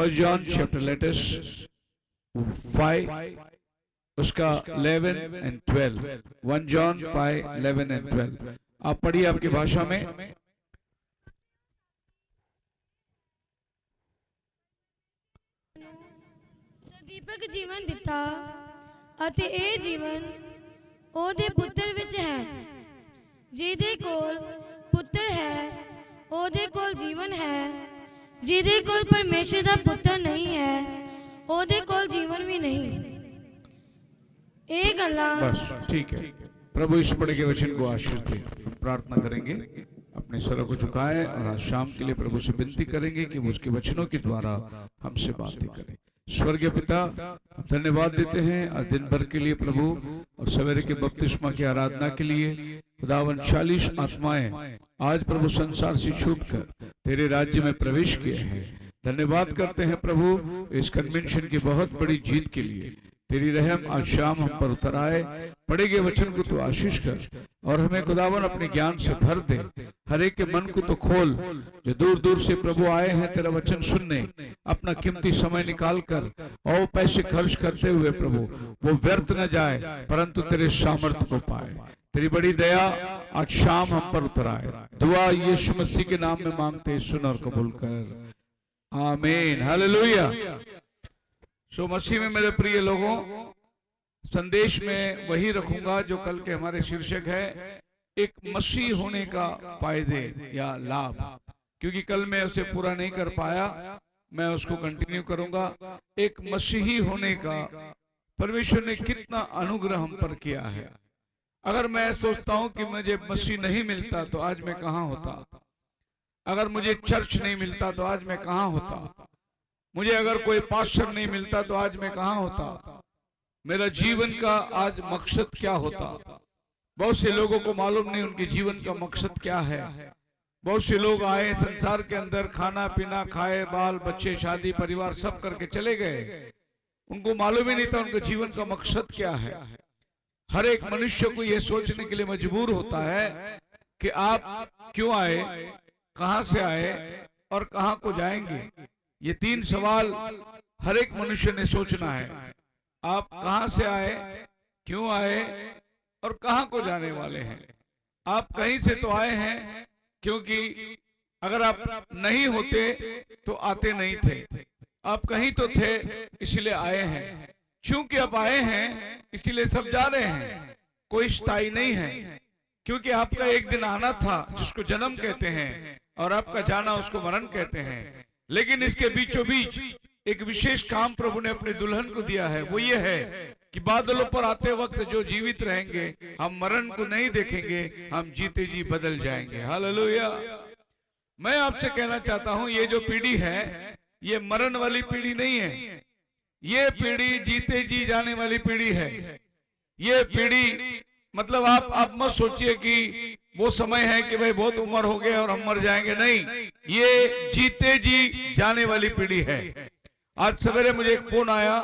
First John chapter latest 5 उसका 11 and 12, 1 John 5, 11 and 12 आप पढ़िए आपकी भाषा में। दीपक जीवन दिता ਅਤੇ ਇਹ ਜੀਵਨ ਉਹਦੇ ਪੁੱਤਰ ਵਿੱਚ ਹੈ। ਜਿਹਦੇ ਕੋਲ ਪੁੱਤਰ ਹੈ ਉਹਦੇ ਕੋਲ ਜੀਵਨ ਹੈ। ਜਿਹਦੇ ਕੋਲ ਪਰਮੇਸ਼ਰ ਦਾ ਪੁੱਤਰ ਨਹੀਂ ਹੈ ਉਹਦੇ ਕੋਲ ਜੀਵਨ ਵੀ नहीं। ਇਹ ਗੱਲਾਂ बस ठीक है। प्रभु इस पढ़े के वचन को आशीष दे। हम प्रार्थना करेंगे, अपने सरों को झुकाएं और आज शाम के लिए प्रभु से विनती करेंगे कि वो उसके वचनों के द्वारा हमसे बातें करें। स्वर्गीय पिता, हम धन्यवाद देते हैं आज दिन भर के लिए प्रभु, और सवेरे के बपतिस्मा की आराधना के लिए। खुदावन 40 आत्माएं आज प्रभु संसार से छूटकर तेरे राज्य में प्रवेश किए हैं। धन्यवाद करते हैं प्रभु इस कन्वेंशन की बहुत बड़ी जीत के लिए। तेरी रहम आज शाम हम पर उतर आए। पढ़े गए वचन को तू आशीष कर और हमें खुदावन अपने ज्ञान से भर दे। हर एक के मन को तो खोल जो दूर दूर से प्रभु आए हैं तेरा वचन सुनने, अपना कीमती समय निकाल कर और पैसे खर्च करते हुए प्रभु वो व्यर्थ न जाए परंतु तेरे सामर्थ्य को पाए। तेरी बड़ी दया आज शाम हम पर उतर आए। दुआ यीशु मसीह के नाम में मांगते सुन और कबूल कर, आमीन, हालेलुया। सो मसीह में मेरे प्रिय लोगों, संदेश में वही रखूंगा जो कल के हमारे शीर्षक है, एक मसीह होने का फायदे या लाभ, क्योंकि कल मैं उसे पूरा नहीं कर पाया, मैं उसको कंटिन्यू करूंगा। एक मसीही होने का परमेश्वर ने कितना अनुग्रह हम पर किया है। अगर मैं सोचता हूं कि मुझे मसीह नहीं मिलता तो आज मैं कहां होता, अगर मुझे चर्च नहीं मिलता तो आज मैं कहां होता, मुझे अगर कोई पास्टर नहीं मिलता तो आज मैं कहां होता, मेरा जीवन का आज मकसद क्या होता। बहुत से लोगों को मालूम नहीं उनके जीवन का मकसद क्या है। बहुत से लोग आए संसार के अंदर, खाना पीना खाए, बाल बच्चे शादी परिवार सब करके चले गए, उनको मालूम ही नहीं था उनके जीवन का मकसद क्या है। हर एक मनुष्य को यह सोचने के लिए मजबूर होता है कि आप क्यों आए, कहां से आए और कहां को जाएंगे। ये 3 सवाल हर एक मनुष्य ने सोचना है। आप कहां से आए, क्यों आए और कहां को जाने वाले हैं। आप कहीं से तो आए हैं, क्योंकि अगर आप नहीं होते तो आते नहीं थे। आप कहीं तो थे इसलिए आए हैं। चूंकि आप आए हैं इसीलिए सब जा रहे हैं। कोई स्थायी नहीं है, क्योंकि आपका एक दिन आना था जिसको जन्म कहते हैं और आपका जाना उसको मरण कहते हैं। लेकिन इसके बीचों बीच एक विशेष काम प्रभु ने अपने दुल्हन को दिया है। वो ये है कि बादलों पर आते वक्त जो जीवित रहेंगे हम मरण को नहीं देखेंगे, हम जीते जी बदल जाएंगे। हालेलुया। मैं आपसे कहना चाहता हूं ये जो पीढ़ी है ये मरण वाली पीढ़ी नहीं है, ये पीढ़ी जीते जी जाने वाली पीढ़ी है। ये पीढ़ी मतलब आप मत सोचिए कि वो समय है कि भाई बहुत उम्र हो गया और हम मर जाएंगे, नहीं, ये जीते जी जाने वाली पीढ़ी है। आज सवेरे मुझे एक फोन आया,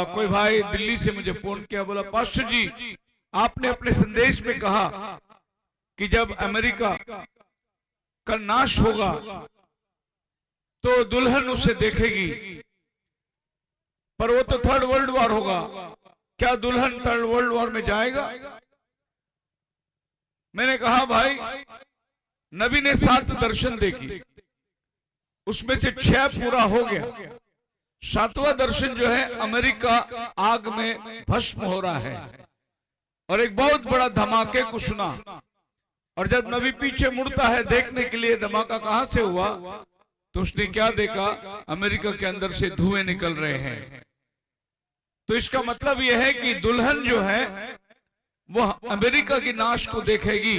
कोई भाई दिल्ली से मुझे फोन किया, बोला पास्टर जी आपने अपने संदेश में कहा कि जब अमेरिका का नाश होगा तो दुल्हन उसे देखेगी, पर वो तो 3rd वर्ल्ड वॉर होगा, क्या दुल्हन 3rd वर्ल्ड वॉर में जाएगा। मैंने कहा भाई नबी ने 7 दर्शन देखी, उसमें से 6 पूरा हो गया। 7वां दर्शन जो है अमेरिका आग में भस्म हो रहा है और एक बहुत बड़ा धमाके को सुना। और जब नबी पीछे मुड़ता है देखने के लिए धमाका कहां से हुआ, तो उसने क्या देखा, अमेरिका के अंदर से धुएं निकल रहे हैं। तो इसका मतलब यह है कि दुल्हन जो है वो अमेरिका की नाश को देखेगी,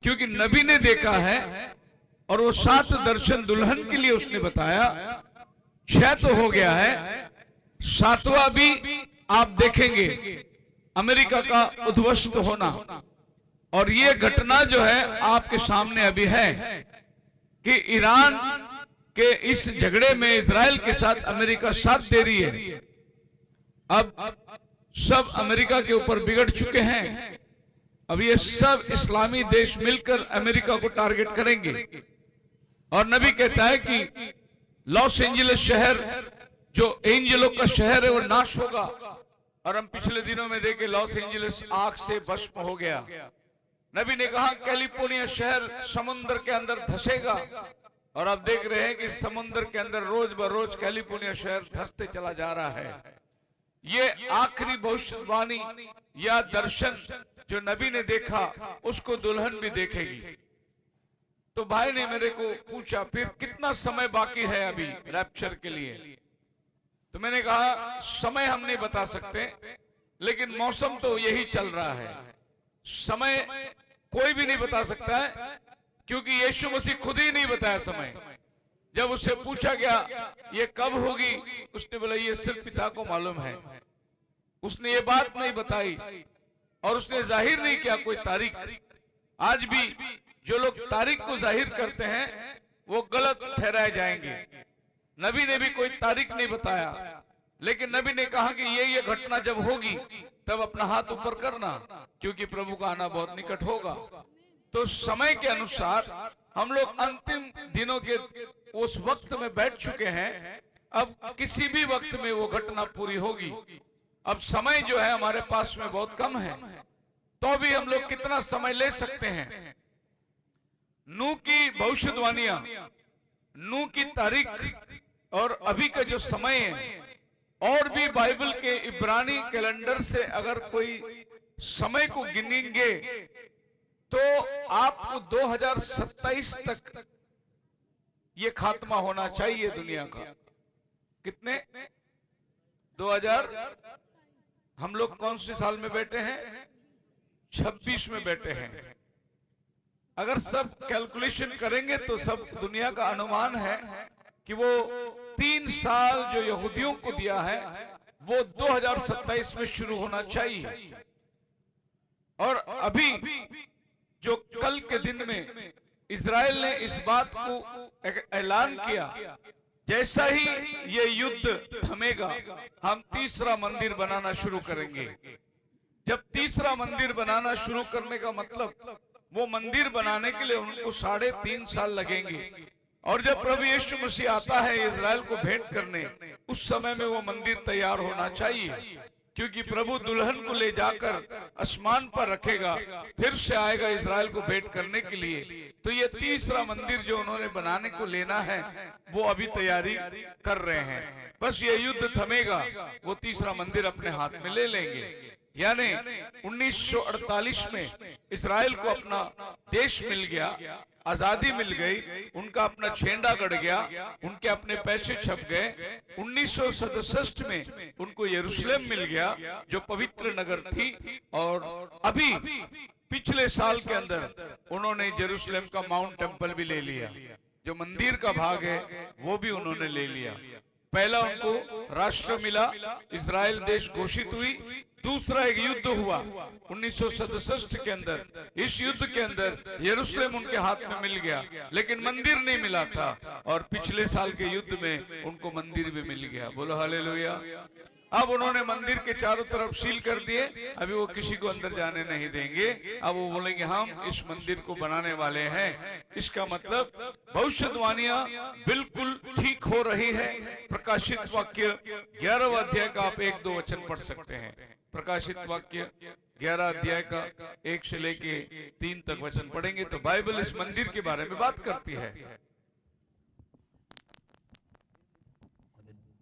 क्योंकि नबी ने देखा है और वो 7 दर्शन दुल्हन के लिए उसने बताया। 6 तो हो गया है, 7वां भी आप देखेंगे, अमेरिका का उद्ध्वस्त होना। और ये घटना जो है आपके सामने अभी है कि ईरान के इस झगड़े में इजराइल के साथ अमेरिका साथ दे रही है। अब सब अमेरिका के ऊपर बिगड़ चुके हैं। अब ये सब इस्लामी देश मिलकर अमेरिका को टारगेट करेंगे। और नबी कहता है कि लॉस एंजलिस शहर जो एंजलों का शहर है वो नाश होगा। और हम पिछले दिनों में देखे लॉस एंजलिस आग से भस्म हो गया। नबी ने कहा कैलिफोर्निया शहर समुद्र के अंदर धंसेगा, और आप देख रहे हैं कि समुद्र के अंदर रोज बरोज कैलिफोर्निया शहर धंसते चला जा रहा है। ये आखिरी भविष्यवाणी या दर्शन जो नबी ने देखा उसको दुल्हन भी देखेगी। तो भाई ने मेरे को पूछा फिर कितना समय बाकी है अभी रैप्चर के लिए। तो मैंने कहा समय हम नहीं बता सकते, लेकिन मौसम तो यही चल रहा है। समय कोई भी नहीं बता सकता है, क्योंकि यीशु मसीह खुद ही नहीं बताया समय। जब उससे पूछा गया ये कब होगी, उसने बोला ये सिर्फ पिता को मालूम है। उसने ये बात नहीं बताई और उसने जाहिर नहीं किया कोई तारीख। आज भी जो लोग तारीख को जाहिर करते हैं वो गलत ठहराए जाएंगे। नबी ने भी कोई तारीख नहीं बताया, लेकिन नबी ने कहा कि ये घटना जब होगी तब अपना हाथ ऊपर करना, क्योंकि प्रभु का आना बहुत निकट होगा। तो समय के अनुसार हम लोग अंतिम दिनों के उस वक्त में बैठ चुके हैं। अब किसी भी वक्त में वो घटना पूरी होगी। अब समय जो है हमारे पास में बहुत कम है, तो भी हम लोग कितना समय ले सकते हैं। नूह की भविष्यवाणियां, नूह की तारीख और अभी का जो समय है, और भी बाइबल के इब्रानी कैलेंडर से अगर कोई समय को गिनेंगे तो आपको 2027 तक ये खात्मा होना चाहिए दुनिया का। कितने 2000 हम लोग कौन से साल में बैठे हैं? 26 में बैठे हैं। अगर सब कैलकुलेशन करेंगे तो सब दुनिया का अनुमान है कि वो 3 साल जो यहूदियों को दिया है वो 2027 में शुरू होना चाहिए। और अभी जो कल के दिन में इजराइल ने इस बात को ऐलान किया, जैसा ही ये युद्ध थमेगा हम तीसरा मंदिर बनाना शुरू करेंगे। जब तीसरा मंदिर बनाना शुरू करने का मतलब, वो मंदिर बनाने के लिए उनको 3.5 साल लगेंगे। और जब प्रभु यीशु मसीह आता है इजराइल को भेंट करने, उस समय में वो मंदिर तैयार होना चाहिए, क्योंकि प्रभु दुल्हन को ले जाकर आसमान पर रखेगा, फिर से आएगा इजराइल को भेंट करने के लिए। तो ये तीसरा मंदिर जो उन्होंने बनाने को लेना है वो अभी तैयारी कर रहे हैं। बस ये युद्ध थमेगा, वो तीसरा मंदिर अपने हाथ में ले लेंगे। यानी 1948 में इजराइल को अपना देश मिल गया, आजादी मिल गई, उनका अपना झंडा गड़ गया, उनके अपने पैसे छप गए। 1967 में उनको यरूशलेम मिल गया जो पवित्र नगर थी। और अभी पिछले साल के अंदर उन्होंने यरूशलेम का माउंट टेम्पल भी ले लिया, जो मंदिर का भाग है वो भी उन्होंने ले लिया। पहला उनको राष्ट्र मिला, इजराइल देश घोषित हुई। दूसरा एक युद्ध हुआ 1967 के अंदर। इस युद्ध के अंदर यरूशलेम उनके हाथ में मिल गया, लेकिन मंदिर नहीं मिला था। और पिछले साल के युद्ध में उनको मंदिर भी मिल गया। बोलो हालेलुया। अब उन्होंने मंदिर के चारों तरफ सील कर दिए, अभी वो किसी को अंदर जाने नहीं देंगे। अब वो बोलेंगे हम इस मंदिर को बनाने वाले हैं। इसका मतलब भविष्यवाणियां बिल्कुल ठीक हो रही है। प्रकाशित वाक्य 11वां अध्याय का आप 1-2 वचन पढ़ सकते हैं। प्रकाशित वाक्य 11 अध्याय का 1 से लेके 3 तक वचन पढ़ेंगे तो बाइबल इस मंदिर के बारे में बात करती है।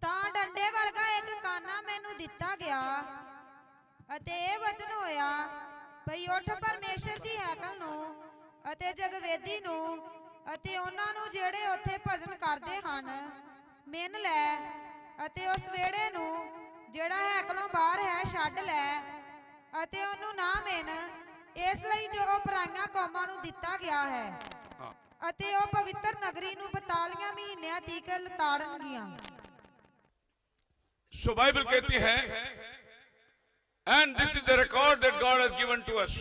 ਤਾਂ ਡੰਡੇ ਵਰਗਾ ਇੱਕ ਕਾਨਾ ਮੈਨੂੰ ਦਿੱਤਾ ਗਿਆ ਅਤੇ ਇਹ ਵਚਨ ਹੋਇਆ ਭਈ ਉੱਠ ਪਰਮੇਸ਼ਰ ਦੀ ਹੈਕਲ ਨੂੰ ਅਤੇ ਜਗਵੇਦੀ ਨੂੰ ਅਤੇ ਉਹਨਾਂ ਨੂੰ ਜਿਹੜੇ ਉੱਥੇ ਭਜਨ ਕਰਦੇ ਹਨ ਮਿਣ ਲੈ ਅਤੇ ਉਸ ਵਿਹੜੇ ਨੂੰ ਜਿਹੜਾ ਹੈਕਲੋਂ ਬਾਹਰ ਹੈ ਛੱਡ ਲੈ ਅਤੇ ਉਹਨੂੰ ਨਾ ਮਿਣ, ਇਸ ਲਈ ਜੋ ਉਹ ਪਰਾਈਆਂ ਕੌਮਾਂ ਨੂੰ ਦਿੱਤਾ ਗਿਆ ਹੈ ਅਤੇ ਉਹ ਪਵਿੱਤਰ ਨਗਰੀ ਨੂੰ 42 ਮਹੀਨਿਆਂ ਤੀਕ ਲਤਾੜਨਗੀਆਂ। So Bible कहती है, and this is the record that God has given to us.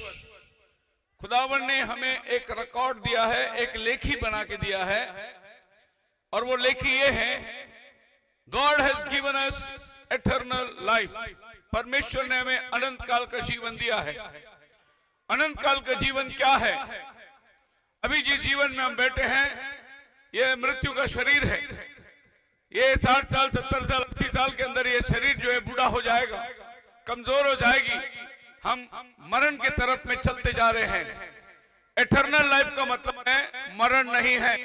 खुदावन ने हमें एक रिकॉर्ड दिया है, एक लेखी बना के दिया है, और वो लेखी ये है, God has given us eternal life. परमेश्वर ने हमें अनंत काल का जीवन दिया है। अनंत काल का जीवन क्या है? अभी जिस जीवन में हम बैठे हैं ये मृत्यु का शरीर है, ये 60 साल 70 साल 80 साल के अंदर ये शरीर जो है बूढ़ा हो जाएगा, कमजोर हो जाएगी, हम मरण के तरफ में चलते जा रहे हैं। इटर्नल लाइफ का मतलब है मरण नहीं है।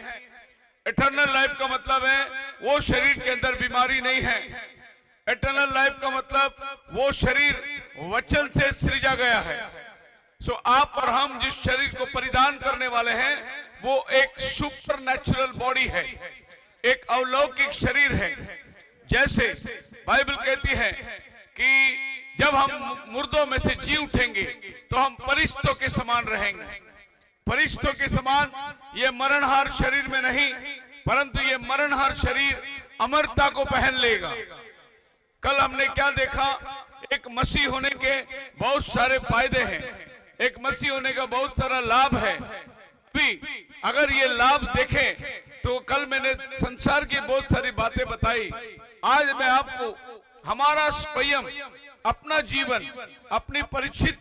इटर्नल लाइफ का मतलब है वो शरीर के अंदर बीमारी नहीं है। इटर्नल लाइफ का मतलब वो शरीर वचन से सृजा गया है। सो आप और हम जिस शरीर को परिधान करने वाले हैं वो एक सुपर नेचुरल बॉडी है, एक अलौकिक शरीर है। जैसे बाइबल कहती है कि जब हम मुर्दों में से जी उठेंगे तो हम फरिश्तों के समान रहेंगे। फरिश्तों के समान ये मरणहार शरीर में नहीं, परंतु ये मरणहार शरीर अमरता को पहन लेगा। कल हमने क्या देखा, एक मसीह होने के बहुत सारे फायदे हैं, एक मसीह होने का बहुत सारा लाभ है। भी अगर ये लाभ देखें तो कल मैंने संसार की बहुत सारी बातें बताई। आज मैं आपको हमारा स्वयं अपना जीवन, अपनी परिचित,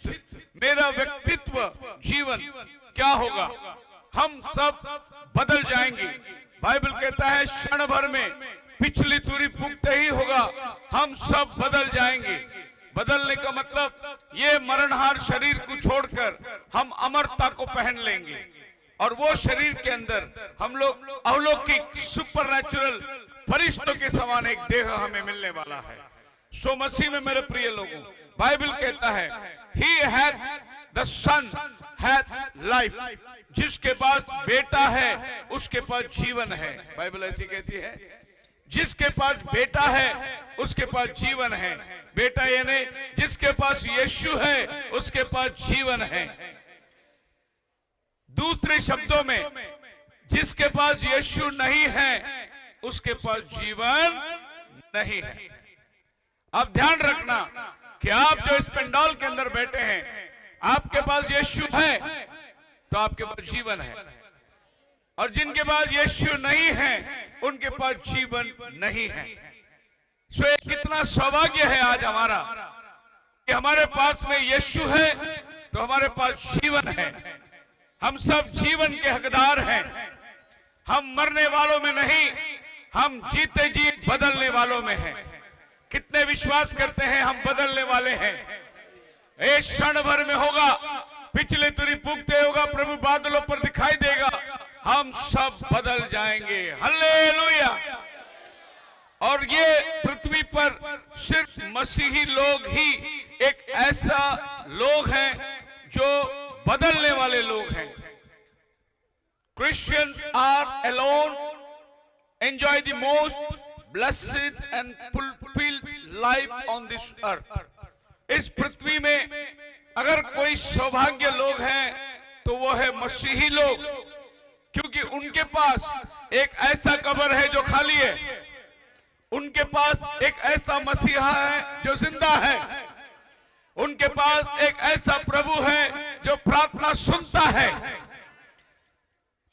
मेरा व्यक्तित्व जीवन क्या होगा, हम सब बदल जाएंगे। बाइबल कहता है क्षण भर में पिछली तुरी फूंकते ही होगा, हम सब बदल जाएंगे। बदलने का मतलब ये मरणहार शरीर को छोड़कर हम अमरता को पहन लेंगे और वो शरीर के अंदर हम लोग अलौकिक सुपरनैचुरल फरिश्तों के समान एक देह हमें मिलने वाला है। सो मसीह में मेरे प्रिय लोगों, बाइबल कहता है he hath the son hath life, जिसके पास बेटा है उसके पास जीवन है। बाइबल ऐसी कहती है जिसके पास बेटा है उसके पास जीवन है। बेटा यानी जिसके पास यीशु है उसके पास जीवन है। दूसरे शब्दों में जिसके पास यीशु नहीं है उसके पास जीवन नहीं है। अब ध्यान रखना कि आप जो इस पंडाल के अंदर बैठे हैं, आपके पास यीशु है तो आपके पास जीवन है, और जिनके पास यीशु नहीं है उनके पास जीवन नहीं है। सो ये कितना सौभाग्य है आज हमारा कि हमारे पास में यीशु है तो हमारे पास जीवन है। हम सब जीवन के हकदार हैं। हम मरने वालों में नहीं, हम जीते जी बदलने वालों में हैं। कितने विश्वास करते हैं हम बदलने वाले हैं? एक क्षण भर में होगा, पिछले तुरी फूंकते होगा, प्रभु बादलों पर दिखाई देगा, हम सब बदल जाएंगे। हालेलुया। और ये पृथ्वी पर सिर्फ मसीही लोग ही एक ऐसा लोग हैं जो बदलने वाले लोग हैं। Christians are alone enjoy the most blessed and fulfilled life on this earth. इस पृथ्वी में अगर कोई सौभाग्य लोग हैं तो वो है मसीही लोग, क्योंकि उनके पास एक ऐसा कब्र है जो खाली है, उनके पास एक ऐसा मसीहा है जो जिंदा है, उनके पास एक ऐसा प्रभु है जो प्रार्थना सुनता है।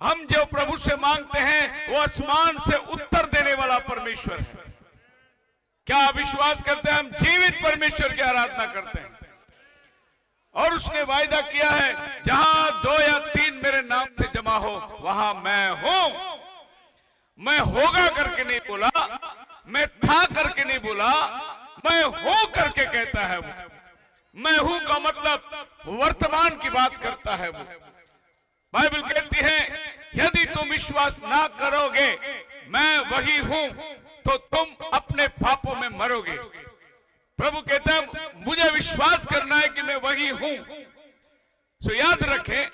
हम जो प्रभु से मांगते हैं वो आसमान से उत्तर देने वाला परमेश्वर है। क्या आप विश्वास करते हैं? हम जीवित परमेश्वर की आराधना करते हैं और उसने वायदा किया है जहां 2 या 3 मेरे नाम से जमा हो वहां मैं हूं। मैं होगा करके नहीं बोला, मैं था करके नहीं बोला, मैं हूं करके कहता है वो। मैं हूं का मतलब वर्तमान की बात करता है वो। बाइबल कहती है यदि तुम विश्वास ना करोगे मैं वही हूं तो तुम अपने पापों में मरोगे। प्रभु कहता है मुझे विश्वास करना है कि मैं वही हूं। सो याद रखें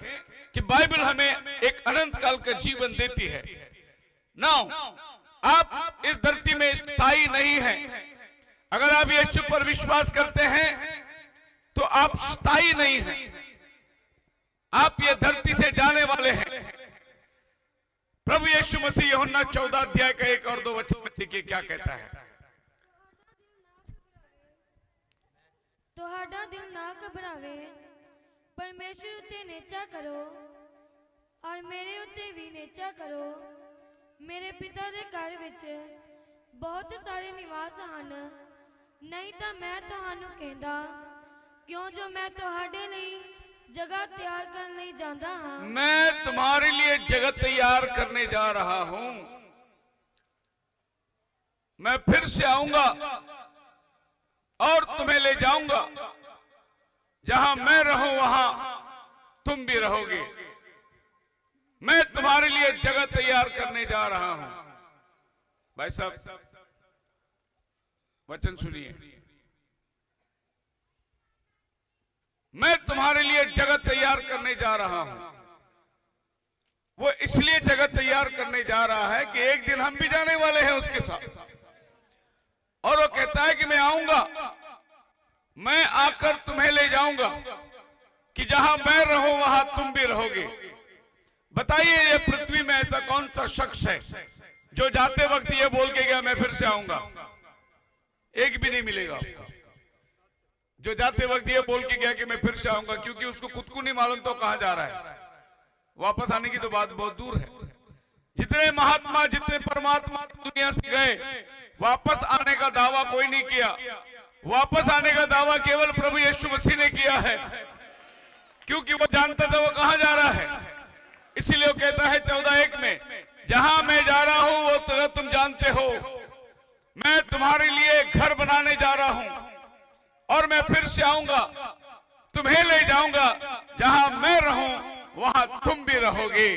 कि बाइबल हमें एक अनंत काल का जीवन देती है। नाउ आप इस धरती में स्थायी नहीं है। अगर आप यीशु पर विश्वास करते हैं तो आप स्थायी नहीं हैं, आप ये धरती से जाने वाले हैं। प्रभु यीशु मसीह यूहन्ना 14 अध्याय का 1 और 2 वचन में देखिए क्या कहता है। ਤੁਹਾਡਾ ਦਿਲ ਨਾ ਘਬਰਾਵੇ, ਪਰਮੇਸ਼ਰ ਉੱਤੇ ਨੇਚਾ ਕਰੋ ਔਰ ਮੇਰੇ ਉੱਤੇ ਵੀ ਨੇਚਾ ਕਰੋ। ਮੇਰੇ ਪਿਤਾ ਦੇ ਘਰ ਵਿੱਚ ਬਹੁਤ ਸਾਰੇ ਨਿਵਾਸ ਹਨ, ਨਹੀਂ ਤਾਂ ਮੈਂ ਤੁਹਾਨੂੰ ਕਹਿੰਦਾ, ਕਿਉਂ ਜੋ ਮੈਂ ਤੁਹਾਡੇ ਲਈ जगह तैयार करने जाता हाँ। मैं तुम्हारे लिए जगह तैयार करने जा रहा हूं। मैं फिर से आऊंगा और तुम्हें ले जाऊंगा, जहां मैं रहूं वहां तुम भी रहोगे। मैं तुम्हारे लिए जगह तैयार करने जा रहा हूं। भाई साहब वचन सुनिए, मैं तुम्हारे लिए जगह तैयार करने जा रहा हूं। वो इसलिए जगह तैयार करने जा रहा है कि एक दिन हम भी जाने वाले हैं उसके साथ। और वो कहता है कि मैं आऊंगा, मैं आकर तुम्हें ले जाऊंगा कि जहां मैं रहूं वहां तुम भी रहोगे। बताइए ये पृथ्वी में ऐसा कौन सा शख्स है जो जाते वक्त ये बोल के गया मैं फिर से आऊंगा? एक भी नहीं मिलेगा आपको जो जाते वक्त ये बोल के गया कि मैं फिर से आऊंगा, क्योंकि उसको खुद को नहीं मालूम तो कहां जा रहा है। वापस आने की तो बात बहुत दूर है। जितने महात्मा, जितने परमात्मा दुनिया से गए, वापस आने का दावा कोई नहीं किया। वापस आने का दावा केवल प्रभु यीशु मसीह ने किया है, क्योंकि वो जानता था वो कहां जा रहा है। इसीलिए वो कहता है 14:1 में, जहां मैं जा रहा हूं वो तो तुम जानते हो। मैं तुम्हारे लिए घर बनाने जा रहा हूं और मैं फिर से आऊंगा, तुम्हें ले जाऊंगा, जहां मैं रहूं वहां तुम भी रहोगे।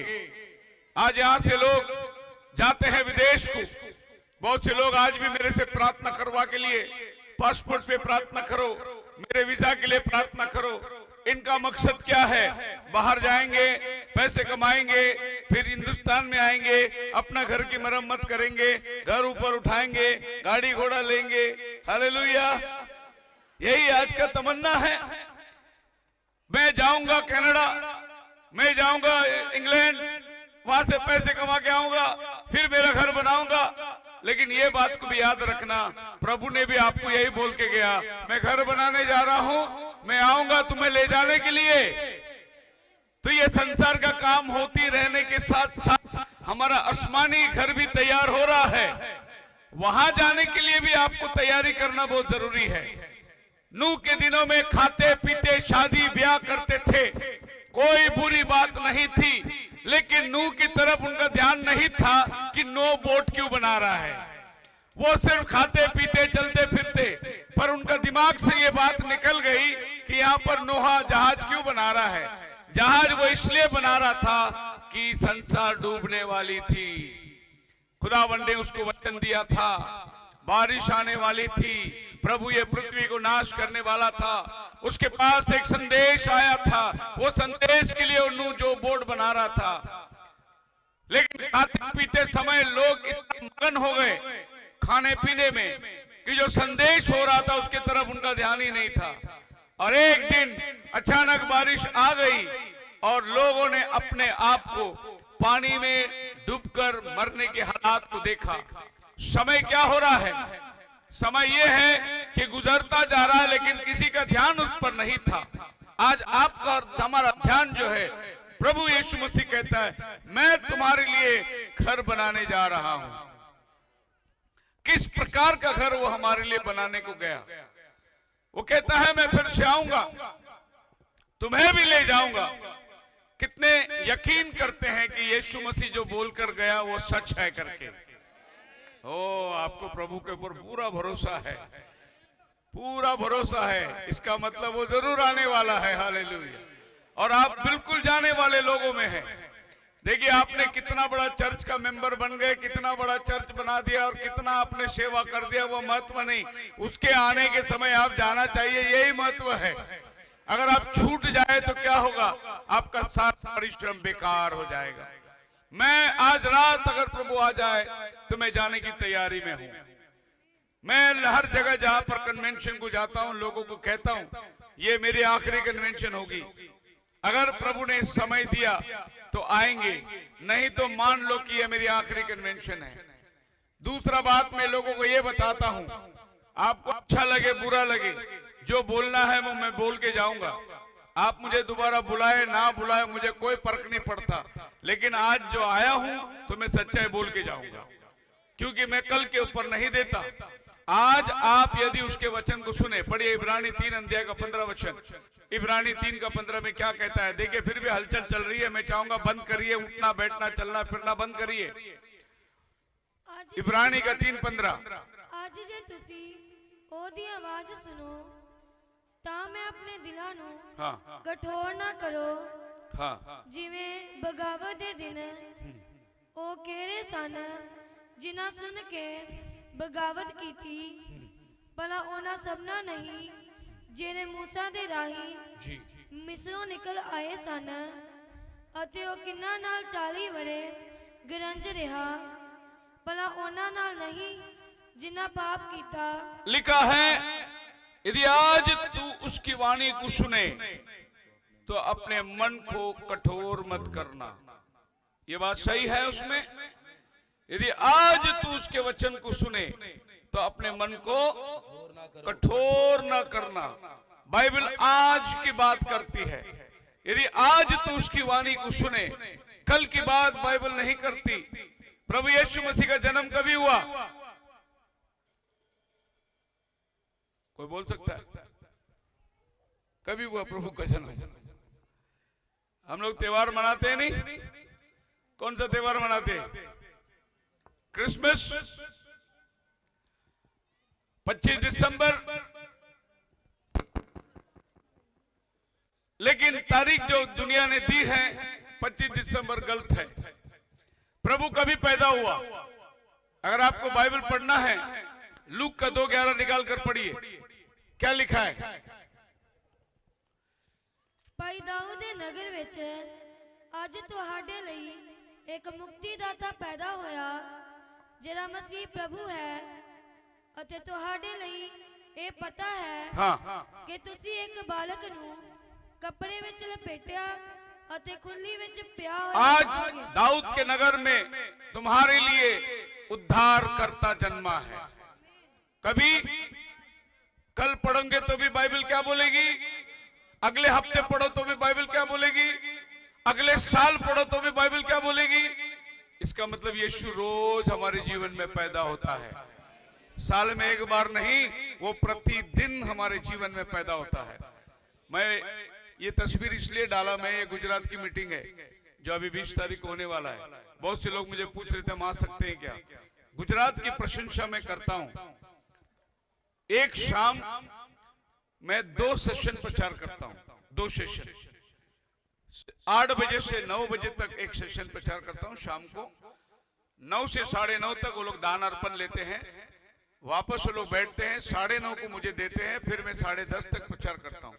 आज यहां से लोग जाते हैं विदेश को। बहुत से लोग आज भी मेरे से प्रार्थना करवा के लिए, पासपोर्ट पे प्रार्थना करो, मेरे वीजा के लिए प्रार्थना करो। इनका मकसद क्या है? बाहर जाएंगे, पैसे कमाएंगे, फिर हिंदुस्तान में आएंगे, अपना घर की मरम्मत करेंगे, घर ऊपर उठाएंगे, गाड़ी घोड़ा लेंगे। हालेलुया, यही आज का तमन्ना है। मैं जाऊंगा कनाडा, मैं जाऊंगा इंग्लैंड, वहां से पैसे कमा के आऊंगा, फिर मेरा घर बनाऊंगा। लेकिन ये बात को भी याद रखना, प्रभु ने भी आपको यही बोल के गया, मैं घर बनाने जा रहा हूं, मैं आऊंगा तुम्हें ले जाने के लिए। तो ये संसार का काम होती रहने के साथ साथ हमारा आसमानी घर भी तैयार हो रहा है। वहां जाने के लिए भी आपको तैयारी करना बहुत जरूरी है। नूह के दिनों में खाते पीते शादी ब्याह करते थे, कोई बुरी बात नहीं थी, लेकिन नूह की तरफ उनका ध्यान नहीं था कि नो बोट क्यों बना रहा है। वो सिर्फ खाते पीते चलते फिरते, पर उनका दिमाग से ये बात निकल गई कि यहाँ पर नोहा जहाज क्यों बना रहा है। जहाज वो इसलिए बना रहा था कि संसार डूबने वाली थी। खुदावंद ने उसको वचन दिया था, बारिश आने वाली थी, प्रभु ये पृथ्वी को नाश करने वाला था। उसके पास एक संदेश आया था, वो संदेश के लिए नूह जो बोर्ड बना रहा था। लेकिन खाते पीते समय लोग इतना मगन हो गए खाने पीने में कि जो संदेश हो रहा था उसके तरफ उनका ध्यान ही नहीं था। और एक दिन अचानक बारिश आ गई और लोगों ने अपने आप को पानी में डूबकर मरने के हालात को देखा। समय क्या हो रहा है? समय यह है कि गुजरता जा रहा है, लेकिन किसी का ध्यान उस पर नहीं था। आज आपका और हमारा ध्यान जो है, प्रभु यीशु मसीह कहता है मैं तुम्हारे लिए घर बनाने जा रहा हूं। किस प्रकार का घर वो हमारे लिए बनाने को गया? वो कहता है मैं फिर से आऊंगा, तुम्हें भी ले जाऊंगा। कितने यकीन करते हैं कि यीशु मसीह जो बोलकर गया वो सच है करके? ओ, आपको प्रभु के ऊपर पूरा भरोसा है, पूरा भरोसा है। इसका मतलब वो जरूर आने वाला है। हालेलुया। और आप बिल्कुल जाने वाले लोगों में हैं। देखिए, आपने कितना बड़ा चर्च का मेंबर बन गए, कितना बड़ा चर्च बना दिया और कितना आपने सेवा कर दिया, वो महत्व नहीं। उसके आने के समय आप जाना चाहिए, यही महत्व है। अगर आप छूट जाए तो क्या होगा? आपका सारा परिश्रम बेकार हो जाएगा। मैं आज रात अगर प्रभु आ जाए तो मैं जाने की तैयारी में हूं। मैं हर जगह जहां पर कन्वेंशन को जाता हूं, लोगों को कहता हूं ये मेरी आखिरी कन्वेंशन होगी। अगर प्रभु ने समय दिया तो आएंगे, नहीं तो मान लो कि ये मेरी आखिरी कन्वेंशन है। दूसरा बात मैं लोगों को ये बताता हूं, आपको अच्छा लगे बुरा लगे, जो बोलना है वो मैं बोल के जाऊंगा। आप मुझे दोबारा बुलाए ना बुलाए मुझे कोई फर्क नहीं पड़ता, लेकिन आज जो आया हूं तो मैं सच्चाई बोल के जाऊंगा, क्योंकि मैं कल के ऊपर नहीं देता। आज आप यदि उसके वचन को सुने, पढ़िए इब्रानी 3 अध्याय का 15 वचन। इब्रानी 3 का 15 में क्या कहता है? देखिए, फिर भी हलचल चल रही है। मैं चाहूंगा बंद करिए, उठना बैठना चलना फिरना बंद करिए। इब्रानी का 3:15 ਅੱਜ ਜੇ ਤੁਸੀਂ ਉਹਦੀ ਆਵਾਜ਼ ਸੁਣੋ ਤਾਂ ਮੈਂ ਆਪਣੇ ਦਿਲਾਂ ਨੂੰ हाँ ਕਠੋਰ ਨਾ ਕਰੋ हाँ ਜਿਵੇਂ ਬਗਾਵਤ ਦੇ ਦਿਨ ਉਹ ਕਿਹੜੇ ਸਨ ਜਿਨ੍ਹਾਂ ਸੁਣ ਕੇ ਬਗਾਵਤ ਕੀਤੀ ਭਲਾ ਉਹਨਾਂ ਸਭਨਾਂ ਨਹੀਂ ਜਿਹੜੇ ਮੂਸਾ ਦੇ ਰਾਹੀਂ जी ਮਿਸਰੋਂ ਨਿਕਲ ਆਏ ਸਨ ਅਤੇ ਉਹ ਕਿੰਨਾਂ ਨਾਲ 40 ਵਰੇ ਗਰੰਜ ਰਿਹਾ ਭਲਾ ਉਹਨਾਂ ਨਾਲ ਨਹੀਂ जिन्ना पाप कीता। लिखा है यदि आज तू उसकी वाणी को सुने तो अपने मन को कठोर मत करना। ये बात सही है उसमें। यदि आज तू उसके वचन को सुने तो अपने मन को कठोर ना करना। बाइबल आज की बात करती है। यदि आज तू उसकी वाणी को सुने, कल की बात बाइबल नहीं करती। प्रभु यीशु मसीह का जन्म कभी हुआ? कोई बोल सकता है? कभी हुआ प्रभु का जन्म? हम लोग त्योहार मनाते हैं नहीं? कौन सा त्योहार मनाते हैं? क्रिसमस, 25 दिसंबर। लेकिन तारीख जो दुनिया ने दी है 25 दिसंबर गलत है। प्रभु कभी पैदा हुआ? अगर आपको बाइबल पढ़ना है, लूक का 2:11 निकाल कर पढ़िए, क्या लिखा है? ਭਾਈ ਦਾਊਦ ਦੇ ਨਗਰ ਵਿੱਚ ਅੱਜ ਤੁਹਾਡੇ ਲਈ ਇੱਕ ਮੁਕਤੀਦਾਤਾ ਪੈਦਾ ਹੋਇਆ ਜਿਹੜਾ ਮਸੀਹ ਪ੍ਰਭੂ ਹੈ ਅਤੇ ਤੁਹਾਡੇ ਲਈ ਇਹ ਪਤਾ ਹੈ हाँ ਕਿ ਤੁਸੀਂ ਇੱਕ ਬਾਲਕ ਨੂੰ ਕੱਪੜੇ ਵਿੱਚ ਲਪੇਟਿਆ ਅਤੇ ਖੁਰਲੀ ਵਿੱਚ ਪਿਆ ਹੋਇਆ आज ਪਾਓਗੇ। दाऊद के नगर में तुम्हारे लिए उद्धार करता जन्मा है। कभी कल पढ़ोगे तो भी बाइबल क्या बोलेगी? अगले हफ्ते पढ़ो तो भी बाइबल क्या बोलेगी? अगले साल पढ़ो तो भी बाइबल क्या बोलेगी? इसका मतलब यीशु रोज हमारे जीवन में पैदा होता है। साल में एक बार नहीं, वो प्रतिदिन हमारे जीवन में पैदा होता है। मैं ये तस्वीर इसलिए डाला, मैं ये गुजरात की मीटिंग है जो अभी 20 तारीख को होने वाला है। बहुत से लोग मुझे पूछ रहे थे हम आ सकते हैं क्या? गुजरात की प्रशंसा मैं करता हूं। एक शाम मैं 2 सेशन प्रचार करता हूं, 2 सेशन, 8 बजे से 9 बजे तक एक सेशन प्रचार करता हूं। शाम को 9 से 9:30 तक वो लोग दान अर्पण लेते हैं, वापस वो लोग बैठते हैं, 9:30 को मुझे देते हैं, फिर मैं 10:30 तक प्रचार करता हूं।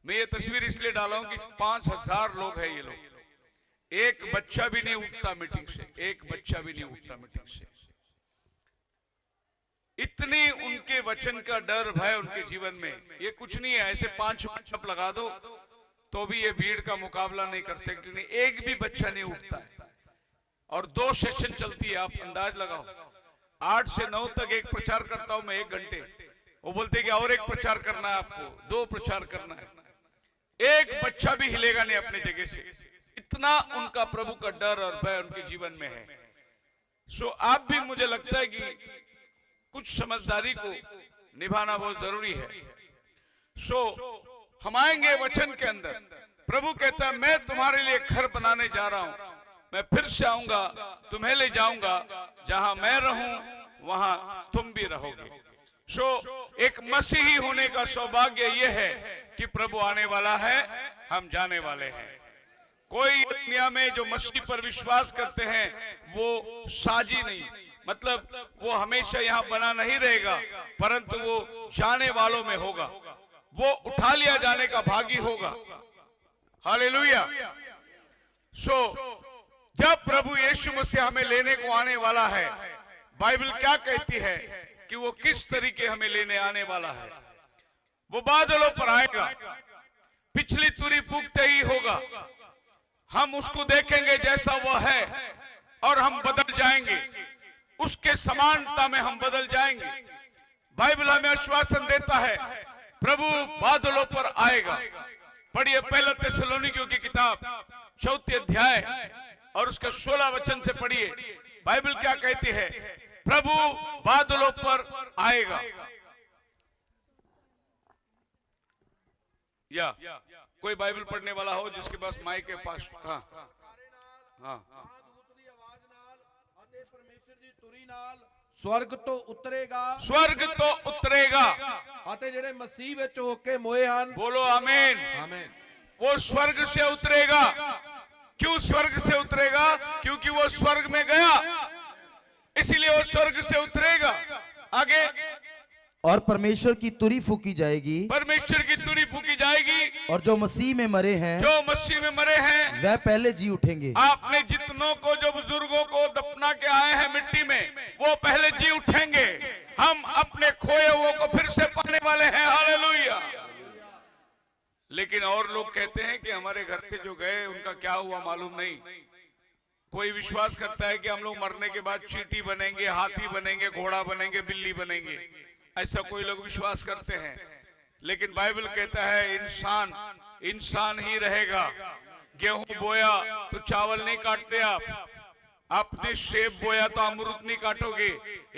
मैं ये तस्वीर इसलिए डाला हूं कि 5000 लोग हैं ये लोग। एक बच्चा भी नहीं उठता मीटिंग से, एक बच्चा भी नहीं उठता मीटिंग से। इतनी उनके वचन का डर भय उनके जीवन में। ये कुछ नहीं है, ऐसे 5 मिनट लगा दो तो भी ये भीड़ का मुकाबला नहीं कर सकते। नहीं, एक भी बच्चा नहीं उठता है। और 2 सेशन चलती है, आप अंदाज लगाओ। 8 से 9 तक एक प्रचार करता हूं मैं 1 घंटे। वो बोलते कि और एक प्रचार करना है आपको, 2 प्रचार करना है। एक बच्चा भी हिलेगा नहीं अपने जगह से। इतना उनका प्रभु का डर और भय उनके जीवन में है। सो आप भी, मुझे लगता है कि कुछ समझदारी को निभाना बहुत जरूरी है। सो हम आएंगे वचन के अंदर। प्रभु कहता है मैं तुम्हारे लिए घर बनाने जा रहा हूं, मैं फिर से आऊंगा, तुम्हें ले जाऊंगा, जहां मैं रहूं वहां तुम भी रहोगे। सो एक मसीही होने का सौभाग्य यह है कि प्रभु आने वाला है, हम जाने वाले हैं। कोई दुनिया में जो मसीह पर विश्वास करते हैं वो साजी नहीं, मतलब वो हमेशा यहाँ बना नहीं रहेगा, परंतु वो जाने वालों में होगा, वो उठा लिया जाने का भागी होगा। हालेलुया। सो जब प्रभु यीशु मसीह हमें लेने को आने वाला है, बाइबल क्या कहती है कि वो किस तरीके हमें लेने आने वाला है? वो बादलों पर आएगा, पिछली तुरी फूंकते ही होगा, हम उसको देखेंगे जैसा वो है और हम बदल जाएंगे, उसके समानता में हम बदल जाएंगे। बाइबल हमें आश्वासन देता है प्रभु बादलों पर आएगा। पढ़िए पहला थिस्सलुनीकियों की किताब 4 अध्याय और उसका 16 वचन से पढ़िए। बाइबल क्या कहती है? प्रभु बादलों पर आएगा। या कोई बाइबल पढ़ने वाला हो जिसके पास माइक के पास? हाँ हाँ। स्वर्ग तो उतरेगा स्वर्ग तो उतरेगा। ਅਤੇ ਜਿਹੜੇ ਮਸੀਹ ਵਿੱਚ ਹੋ ਕੇ ਮੋਏ ਹਨ। बोलो आमीन। आमीन। वो स्वर्ग से उतरेगा। क्यों स्वर्ग से उतरेगा? क्योंकि वो स्वर्ग में गया, इसलिए वो स्वर्ग से उतरेगा। आगे, और परमेश्वर की तुरी फूकी जाएगी, परमेश्वर की तुरी फूकी जाएगी, और जो मसीह में मरे हैं जो मसीह में मरे हैं वह पहले जी उठेंगे। आपने जितनों को, जो बुजुर्गों को दफना के आए हैं मिट्टी में, वो पहले जी उठेंगे। हम अपने खोए हुए को फिर से पाने वाले हैं। हालेलुया। लेकिन और लोग कहते हैं कि हमारे घर के जो गए उनका क्या हुआ मालूम नहीं। कोई विश्वास करता है कि हम लोग मरने के बाद चींटी बनेंगे, हाथी बनेंगे, घोड़ा बनेंगे, बिल्ली बनेंगे, ऐसा कोई लोग विश्वास करते हैं। लेकिन बाइबल कहता है इंसान इंसान ही रहेगा। गेहूं बोया तो चावल नहीं काटते आप, आपने सेब बोया तो अमरूद नहीं काटोगे।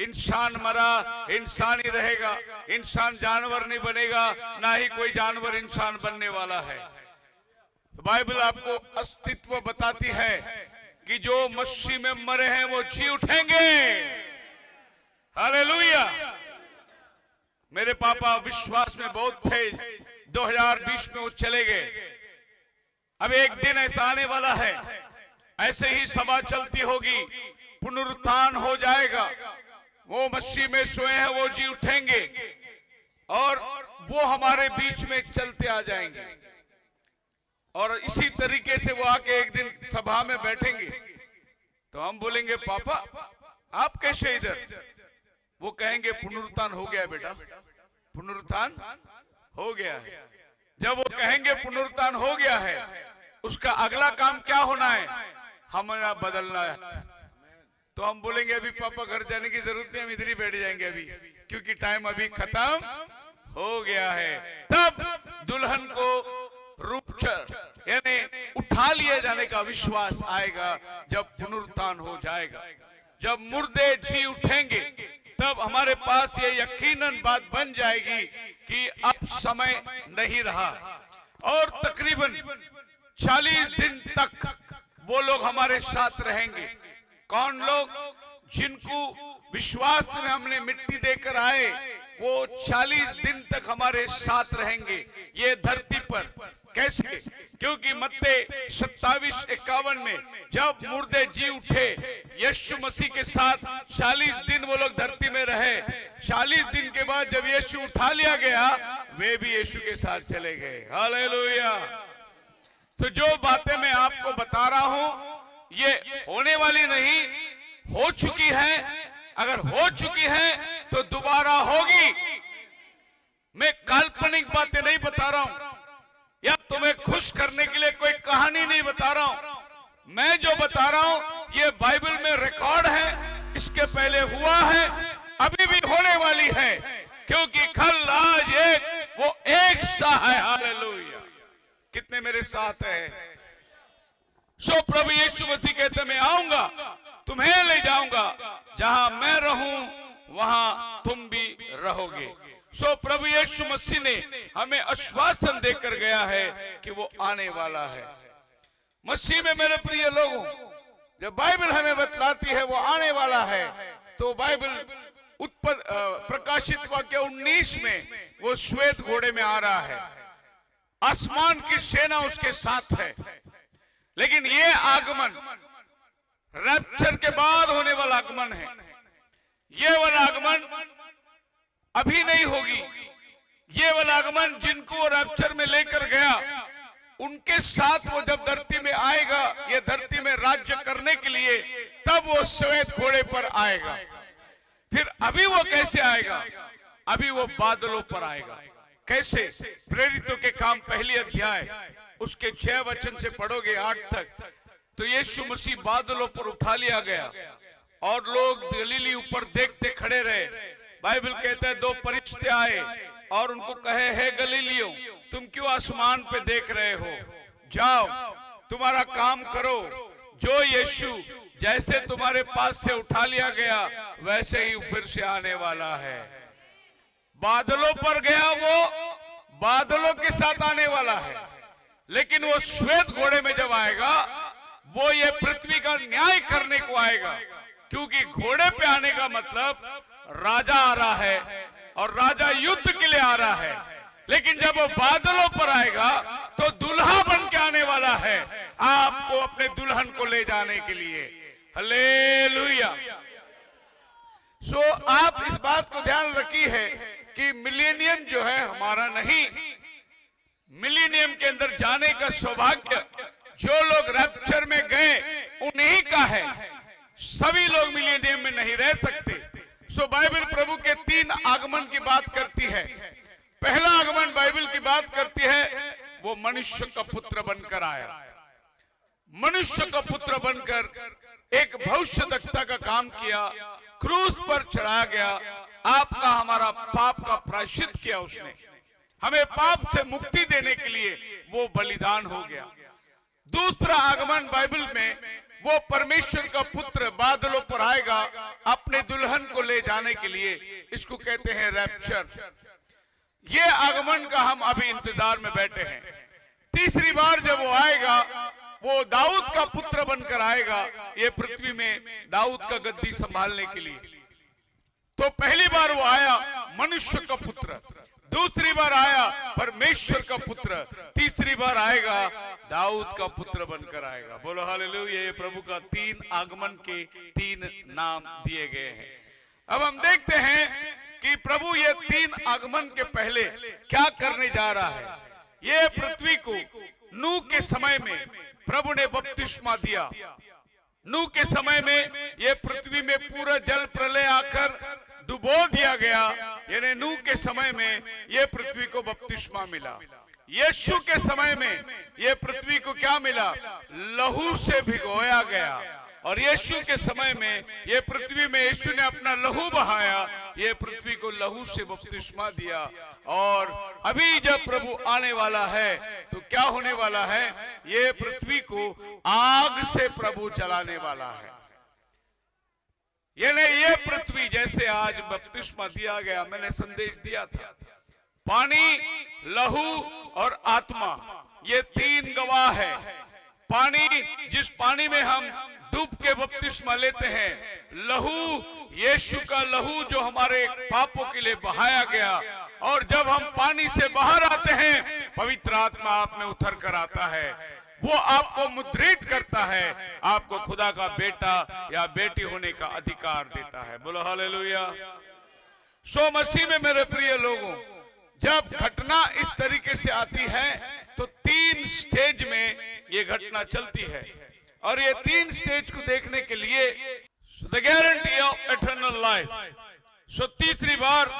इंसान मरा, इंसान ही रहेगा। इंसान जानवर नहीं बनेगा, ना ही कोई जानवर इंसान बनने वाला है। तो बाइबल आपको अस्तित्व बताती है कि जो मसीह में मरे हैं वो जी उठेंगे। हालेलुया। मेरे पापा विश्वास में बहुत थे। 2020 में वो चले गए। अब एक दिन ऐसा आने वाला है, ऐसे ही सभा चलती होगी, पुनरुत्थान हो जाएगा, वो मसीह में सोए हैं वो जी उठेंगे और वो हमारे बीच में चलते आ जाएंगे। और इसी तरीके से वो आके एक दिन सभा में बैठेंगे तो हम बोलेंगे पापा आप कैसे इधर? वो कहेंगे पुनरुत्थान हो गया बेटा, पुनरुत्थान हो गया है। जब वो कहेंगे पुनरुत्थान हो गया है, उसका अगला काम क्या होना है? हमें बदलना है। तो हम बोलेंगे अभी पापा घर जाने की जरूरत नहीं, हम इधर ही बैठ जाएंगे अभी, क्योंकि टाइम अभी खत्म हो गया है। तब दुल्हन को रूपचर यानी उठा लिए जाने का विश्वास आएगा जब पुनरुत्थान हो जाएगा। जब मुर्दे जी उठेंगे तब हमारे पास ये यकीनन बात बन जाएगी कि अब समय नहीं रहा। और तकरीबन 40 दिन तक वो लोग हमारे साथ रहेंगे। कौन लोग? जिनको विश्वास में हमने मिट्टी देकर आए, वो 40 दिन तक हमारे साथ रहेंगे ये धरती पर। कैसे? क्योंकि मत्ते 27:51 में जब मुर्दे जी उठे, यीशु मसीह के साथ 40 दिन वो लोग धरती में रहे। 40 दिन के बाद जब यीशु उठा लिया गया, वे भी यीशु के साथ चले गए। हालेलुया। तो जो बातें मैं आपको बता रहा हूं ये होने वाली नहीं, हो चुकी है। अगर हो चुकी है तो दोबारा होगी। मैं काल्पनिक बातें नहीं बता रहा हूं या तुम्हें खुश करने के लिए कोई कहानी नहीं बता रहा हूं। मैं जो बता रहा हूं ये बाइबल में रिकॉर्ड है, इसके पहले हुआ है, अभी भी होने वाली है, क्योंकि कल आज एक वो एक सा है। हालेलुया। कितने मेरे साथ है? सो प्रभु यीशु मसीह कहते मैं आऊंगा, तुम्हें ले जाऊंगा, जहां मैं रहूं वहां तुम भी रहोगे। सो प्रभु यीशु मसीह ने हमें आश्वासन देकर गया है कि वो आने वाला है। मसीह में मेरे प्रिय लोगों, जब बाइबल हमें बतलाती है वो आने वाला है, तो बाइबल प्रकाशित वाक्य 19 में वो श्वेत घोड़े में आ रहा है, आसमान की सेना उसके साथ है। लेकिन ये आगमन रैप्चर के बाद होने वाला आगमन है। ये वाला आगमन अभी नहीं होगी। ये वाला आगमन जिनको रैप्चर में लेकर गया उनके साथ वो जब धरती में आएगा, ये धरती में राज्य करने के लिए, तब वो श्वेत घोड़े पर आएगा। फिर अभी वो कैसे आएगा? अभी वो बादलों पर आएगा। कैसे? प्रेरितों के काम पहली अध्याय उसके 6 वचन से पढ़ोगे 8 तक, तो यीशु मसीह बादलों पर उठा लिया गया और लोग गलीली ऊपर देखते खड़े रहे। बाइबल कहता है 2 फरिश्ते आए और उनको कहे, हे गलीलियों, तुम क्यों आसमान पे देख रहे हो? जाओ तुम्हारा काम करो। जो यीशु जैसे तुम्हारे पास से उठा लिया गया वैसे ही फिर से आने वाला है। बादलों पर गया, वो बादलों के साथ आने वाला है। लेकिन वो श्वेत घोड़े में जब आएगा, वो ये पृथ्वी का न्याय करने को आएगा। क्योंकि घोड़े पे आने का मतलब राजा आ रहा है और राजा युद्ध के लिए आ रहा है, लेकिन जब वो बादलों पर आएगा तो दुल्हा बन के आने वाला है आपको अपने दुल्हन को ले जाने के लिए। हालेलुया। सो आप इस बात को ध्यान रखिए है कि मिलेनियम जो है हमारा नहीं, मिलेनियम के अंदर जाने का सौभाग्य जो लोग रैप्चर में गए उन्हीं का है। सभी लोग मिलेनियम में नहीं रह सकते। सो बाइबल प्रभु के 3 आगमन की बात करती है। पहला आगमन बाइबल की बात करती है, वो मनुष्य का पुत्र बनकर आया। मनुष्य का पुत्र बनकर एक भविष्यद्वक्ता का काम किया, क्रूस पर चढ़ाया गया, आपका हमारा पाप का प्रायश्चित किया उसने, हमें पाप से मुक्ति देने के लिए वो बलिदान हो गया। दूसरा आगमन बाइबल में वो परमेश्वर का पुत्र बादलों पर आएगा अपने दुल्हन को ले जाने के लिए, इसको कहते हैं रैप्चर। ये आगमन का हम अभी इंतजार में बैठे हैं। तीसरी बार जब वो आएगा वो दाऊद का पुत्र बनकर आएगा ये पृथ्वी में दाऊद का गद्दी संभालने के लिए। तो पहली बार वो आया मनुष्य का पुत्र, दूसरी बार आया परमेश्वर का पुत्र, तीसरी बार आएगा दाऊद का पुत्र बनकर आएगा। बोलो हालेलुया। ये प्रभु का 3 आगमन के 3 नाम दिए गए हैं। अब हम देखते हैं कि प्रभु ये 3 आगमन के पहले क्या करने जा रहा है। ये पृथ्वी को नूह के समय में प्रभु ने बपतिस्मा दिया। नूह के समय में ये पृथ्वी में पूरा जल प्रलय आकर डुबो दिया गया, यानी नूह के समय में ये पृथ्वी को बपतिस्मा मिला। यीशु के समय में ये पृथ्वी को क्या मिला? लहू से भिगोया गया। और यीशु के समय में ये पृथ्वी में यीशु ने अपना लहू बहाया, ये पृथ्वी को लहू से बपतिस्मा दिया। और अभी जब प्रभु आने वाला है तो क्या होने वाला है? ये पृथ्वी को आग से प्रभु जलाने वाला है। यानी ये पृथ्वी जैसे आज बपतिस्मा दिया गया, मैंने संदेश दिया था, पानी, लहू और आत्मा, ये 3 गवाह है। पानी, जिस पानी में हम डूब के बपतिस्मा लेते हैं, लहू, यीशु का लहू जो हमारे पापों के लिए बहाया गया, और जब हम पानी से बाहर आते हैं पवित्र आत्मा आप में उतर कर आता है, वो आपको मुद्रित करता है, आपको खुदा का बेटा या बेटी होने का अधिकार देता है। बोलो हालेलुया। सो मसीह में मेरे प्रिय लोगों, जब घटना इस तरीके से आती है तो 3 स्टेज में ये घटना चलती है, और ये 3 स्टेज को देखने के लिए the guarantee of eternal life. So तीसरी बार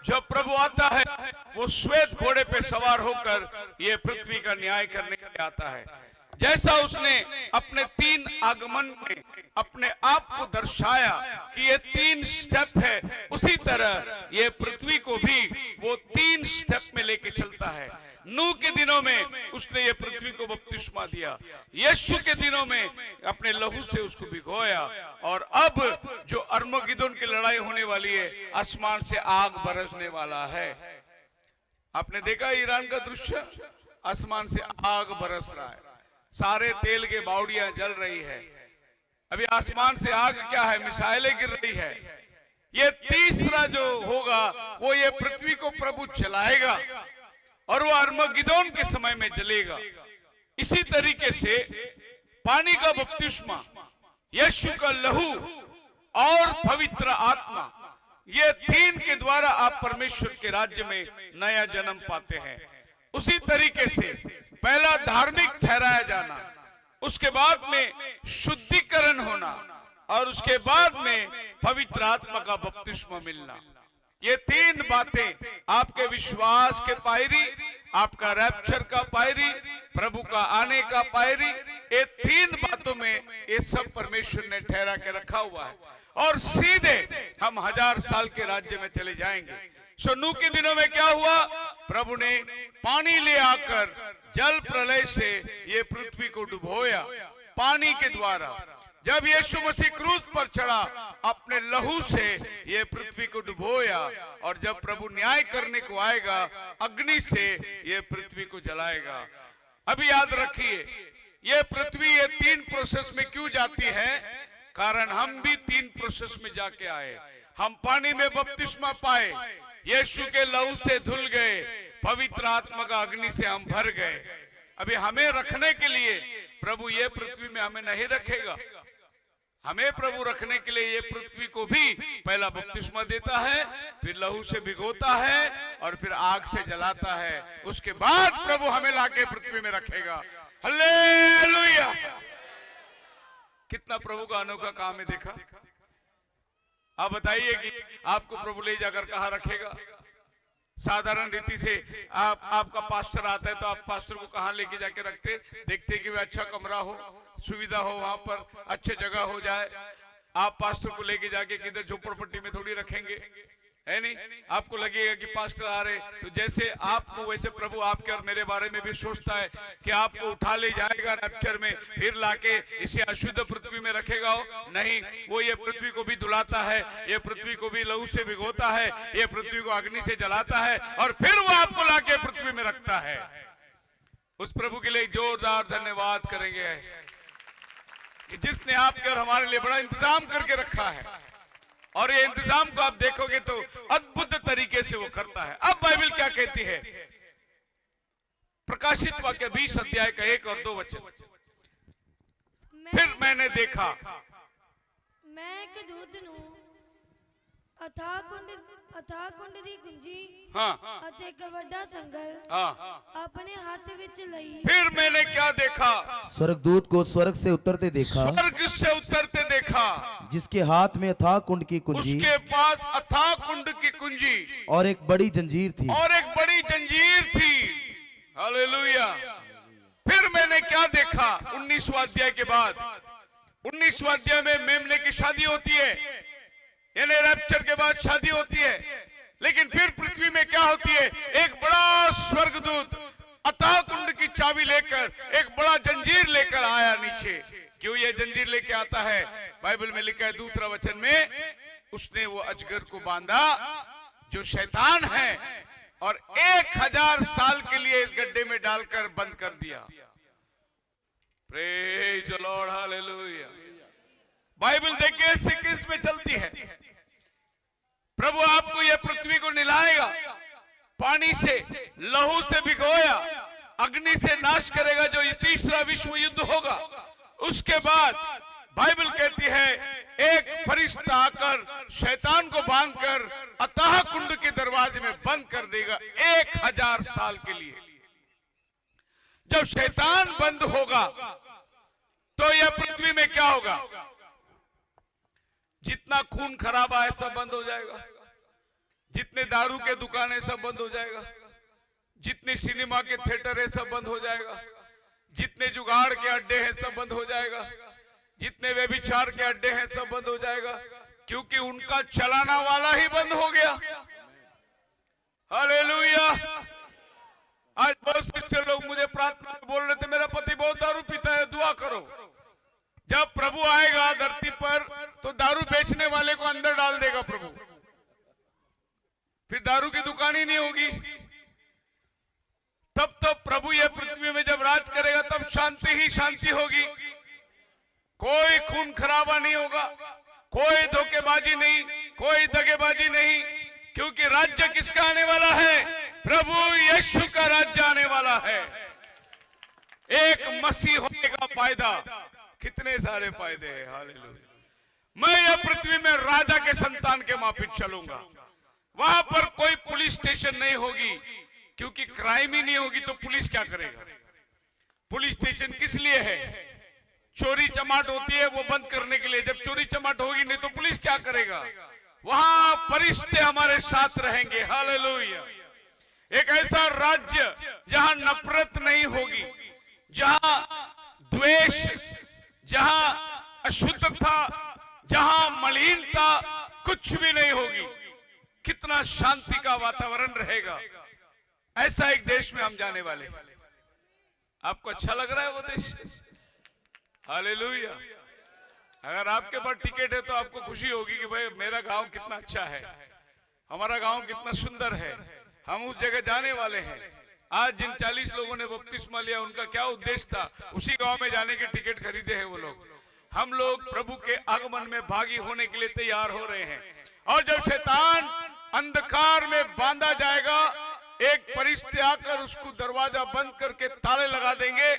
जब प्रभु आता है वो श्वेत घोड़े पे सवार होकर ये पृथ्वी का न्याय करने के लिए आता है। जैसा उसने अपने 3 आगमन में अपने आप को दर्शाया कि ये 3 स्टेप है, उसी तरह ये पृथ्वी को भी वो 3 स्टेप में लेके चलता है। नूह के दिनों में उसने ये पृथ्वी को बपतिस्मा दिया, यीशु के दिनों में अपने लहू से उसको भिगोया, और अब जो अर्मगिदोन की लड़ाई होने वाली है, आसमान से आग बरसने वाला है। आपने देखा ईरान का दृश्य, आसमान से आग बरस रहा है, सारे तेल के बावड़ियां जल रही है। अभी आसमान से आग क्या है? मिसाइलें गिर रही है। ये तीसरा जो होगा वो ये पृथ्वी को प्रभु चलाएगा और वो अर्मगिदोन के समय में जलेगा। इसी तरीके से पानी का बपतिस्मा, यीशु का लहू और पवित्र आत्मा, ये 3 के द्वारा आप परमेश्वर के राज्य में नया जन्म पाते हैं। उसी तरीके से पहला धार्मिक ठहराया जाना, उसके बाद में शुद्धिकरण होना, और उसके बाद में पवित्र आत्मा का बपतिस्मा मिलना। ये 3 बातें आपके विश्वास के पायरी, आपका रैप्चर का पायरी, प्रभु का आने का पायरी, ये 3 बातों में ये सब परमेश्वर ने ठहरा के रखा हुआ है, और सीधे हम 1000 साल के राज्य में चले जाएंगे। सो नूह के दिनों में क्या हुआ? प्रभु ने पानी ले आकर जल प्रलय से ये पृथ्वी को डुबोया पानी के द्वारा। जब यीशु मसीह क्रूस पर चढ़ा, अपने लहू से ये पृथ्वी को डुबोया, और जब प्रभु न्याय करने को आएगा अग्नि से ये पृथ्वी को जलाएगा। अभी याद रखिए, ये पृथ्वी ये 3 प्रोसेस में क्यों जाती है? कारण हम भी 3 प्रोसेस में जाके आए। हम पानी में बपतिस्मा पाए, यीशु के लहू से धुल गए, पवित्र आत्मा का अग्नि से हम भर गए। अभी हमें रखने के लिए प्रभु ये पृथ्वी में हमें नहीं रखेगा। हमें प्रभु रखने के लिए ये पृथ्वी को भी पहला बपतिस्मा देता है, फिर लहू से भिगोता है और फिर आग से जलाता है। उसके बाद प्रभु हमें लाके पृथ्वी में रखेगा। हालेलुया! कितना प्रभु का अनोखा काम है, देखा? आप बताइए कि आपको प्रभु ले जाकर कहाँ रखेगा? साधारण रीति से आपका पास्टर आता है तो आप पास्टर को कहाँ लेके जाके रखते? देखते कि वह अच्छा कमरा हो, सुविधा हो, वहां पर अच्छी जगह हो जाए। आप पास्टर को लेके जाके किधर झोपड़पट्टी में थोड़ी रखेंगे, है नहीं? आपको लगेगा कि पास्टर आ रहे, तो जैसे आपको वैसे प्रभु आपके और मेरे बारे में भी सोचता है कि आपको उठा ले जाएगा रैप्चर में, फिर लाके इसे अशुद्ध पृथ्वी में रखेगा। हो नहीं, वो ये पृथ्वी को भी धुलाता है, ये पृथ्वी को भी लहू से भिगोता है, ये पृथ्वी को अग्नि से जलाता है और फिर वो आपको लाके पृथ्वी में रखता है। उस प्रभु के लिए जोरदार धन्यवाद करेंगे कि जिसने आपके और हमारे लिए बड़ा इंतजाम करके रखा है, और ये इंतजाम को आप देखोगे तो अद्भुत तरीके से वो करता है। अब बाइबल क्या कहती है? प्रकाशित वाक्य 20 अध्याय का 1 और 2 वचन। फिर मैंने देखा, मैं एक दूत ਨੂੰ ਅਥਾਹ ਕੁੰਡ ਦੀ ਕੁੰਜੀ ਅਤੇ ਇੱਕ ਵੱਡਾ ਸੰਗਲ अपने हाथ ਵਿੱਚ ਲਈ। फिर मैंने क्या देखा? स्वर्गदूत को स्वर्ग से उतरते देखा, स्वर्ग से उतरते देखा, जिसके हाथ में अथाह कुंड की कुंजी उसके पास अथाह कुंड की कुंजी और एक बड़ी जंजीर थी। और एक बड़ी जंजीर थी। हालेलुया! फिर मैंने क्या देखा? 19वां अध्याय के बाद 19वां अध्याय में मेमने की शादी होती है, यानी रैप्चर के बाद शादी होती है। लेकिन फिर पृथ्वी में क्या होती है? एक बड़ा स्वर्गदूत अथाह कुंड की चाबी लेकर एक बड़ा जंजीर लेकर आया नीचे। क्यों ये जंजीर लेके आता है? बाइबल में लिखा है 2 वचन में, उसने वो अजगर को बांधा जो शैतान है और 1000 साल के लिए इस गड्ढे में डालकर बंद कर दिया। Praise the Lord, hallelujah! Bible देखिए 21 में चलती है। प्रभु आपको यह पृथ्वी को निलाएगा, पानी से, लहू से भिगोया, अग्नि से नाश करेगा, जो ये 3रा विश्व युद्ध होगा। उसके बाद बाइबल कहती है एक फरिश्ता आकर शैतान को बांधकर अथाह कुंड के दरवाजे में बंद कर देगा 1000 साल के लिए। जब शैतान बंद होगा तो यह पृथ्वी में क्या होगा? जितना खून खराबा है सब बंद हो जाएगा, जितने दारू के दुकानें सब बंद हो जाएगा, जितने सिनेमा के थिएटर है सब बंद हो जाएगा, जितने जुगाड़ के अड्डे हैं सब बंद हो जाएगा, जितने व्यभिचार के अड्डे हैं सब बंद हो जाएगा, क्योंकि उनका चलाना वाला ही बंद हो गया। हालेलुया! आज बहुत सिस्टर लोग मुझे प्रार्थना में बोल रहे थे, मेरा पति बहुत दारू पीता है, दुआ करो। जब प्रभु आएगा धरती पर तो दारू बेचने वाले को अंदर डाल देगा प्रभु, फिर दारू की दुकान ही नहीं होगी। तब तो प्रभु ये पृथ्वी में जब राज करेगा तब शांति ही शांति होगी, कोई खून खराबा नहीं होगा, कोई धोखेबाजी नहीं, कोई दगेबाजी नहीं, क्योंकि राज्य किसका आने वाला है? प्रभु यीशु का राज्य आने वाला है। एक मसीह होने का फायदा, कितने सारे फायदे हैं। हालेलुया! मैं यह पृथ्वी में राजा के संतान के माफिक चलूंगा। वहां पर कोई पुलिस स्टेशन नहीं होगी, क्योंकि क्राइम ही नहीं होगी तो पुलिस क्या करेगा? पुलिस स्टेशन किस लिए है? चोरी चमाट होती है वो बंद करने के लिए। जब चोरी चमाट होगी नहीं तो पुलिस क्या करेगा? वहां फरिश्ते हमारे साथ रहेंगे। हालेलुया! एक ऐसा राज्य जहां नफरत नहीं होगी, जहां द्वेष, जहां अशुद्धता, जहां मलिनता कुछ भी नहीं होगी। कितना शांति का वातावरण रहेगा। ऐसा एक देश में हम जाने वाले। आपको अच्छा लग रहा है वो देश? हालेलुया! अगर आपके पास टिकट है तो आपको खुशी होगी कि भाई मेरा गांव कितना अच्छा है, हमारा गांव कितना सुंदर है, हम उस जगह जाने वाले हैं। आज जिन 40 लोगों ने बपतिस्मा लिया उनका क्या उद्देश्य था? उसी गांव में जाने के टिकट खरीदे हैं वो लोग। हम लोग प्रभु के आगमन में भागी होने के लिए तैयार हो रहे हैं। और जब शैतान अंधकार में बांधा जाएगा, एक परिस्थिति आकर उसको दरवाजा बंद करके ताले लगा देंगे।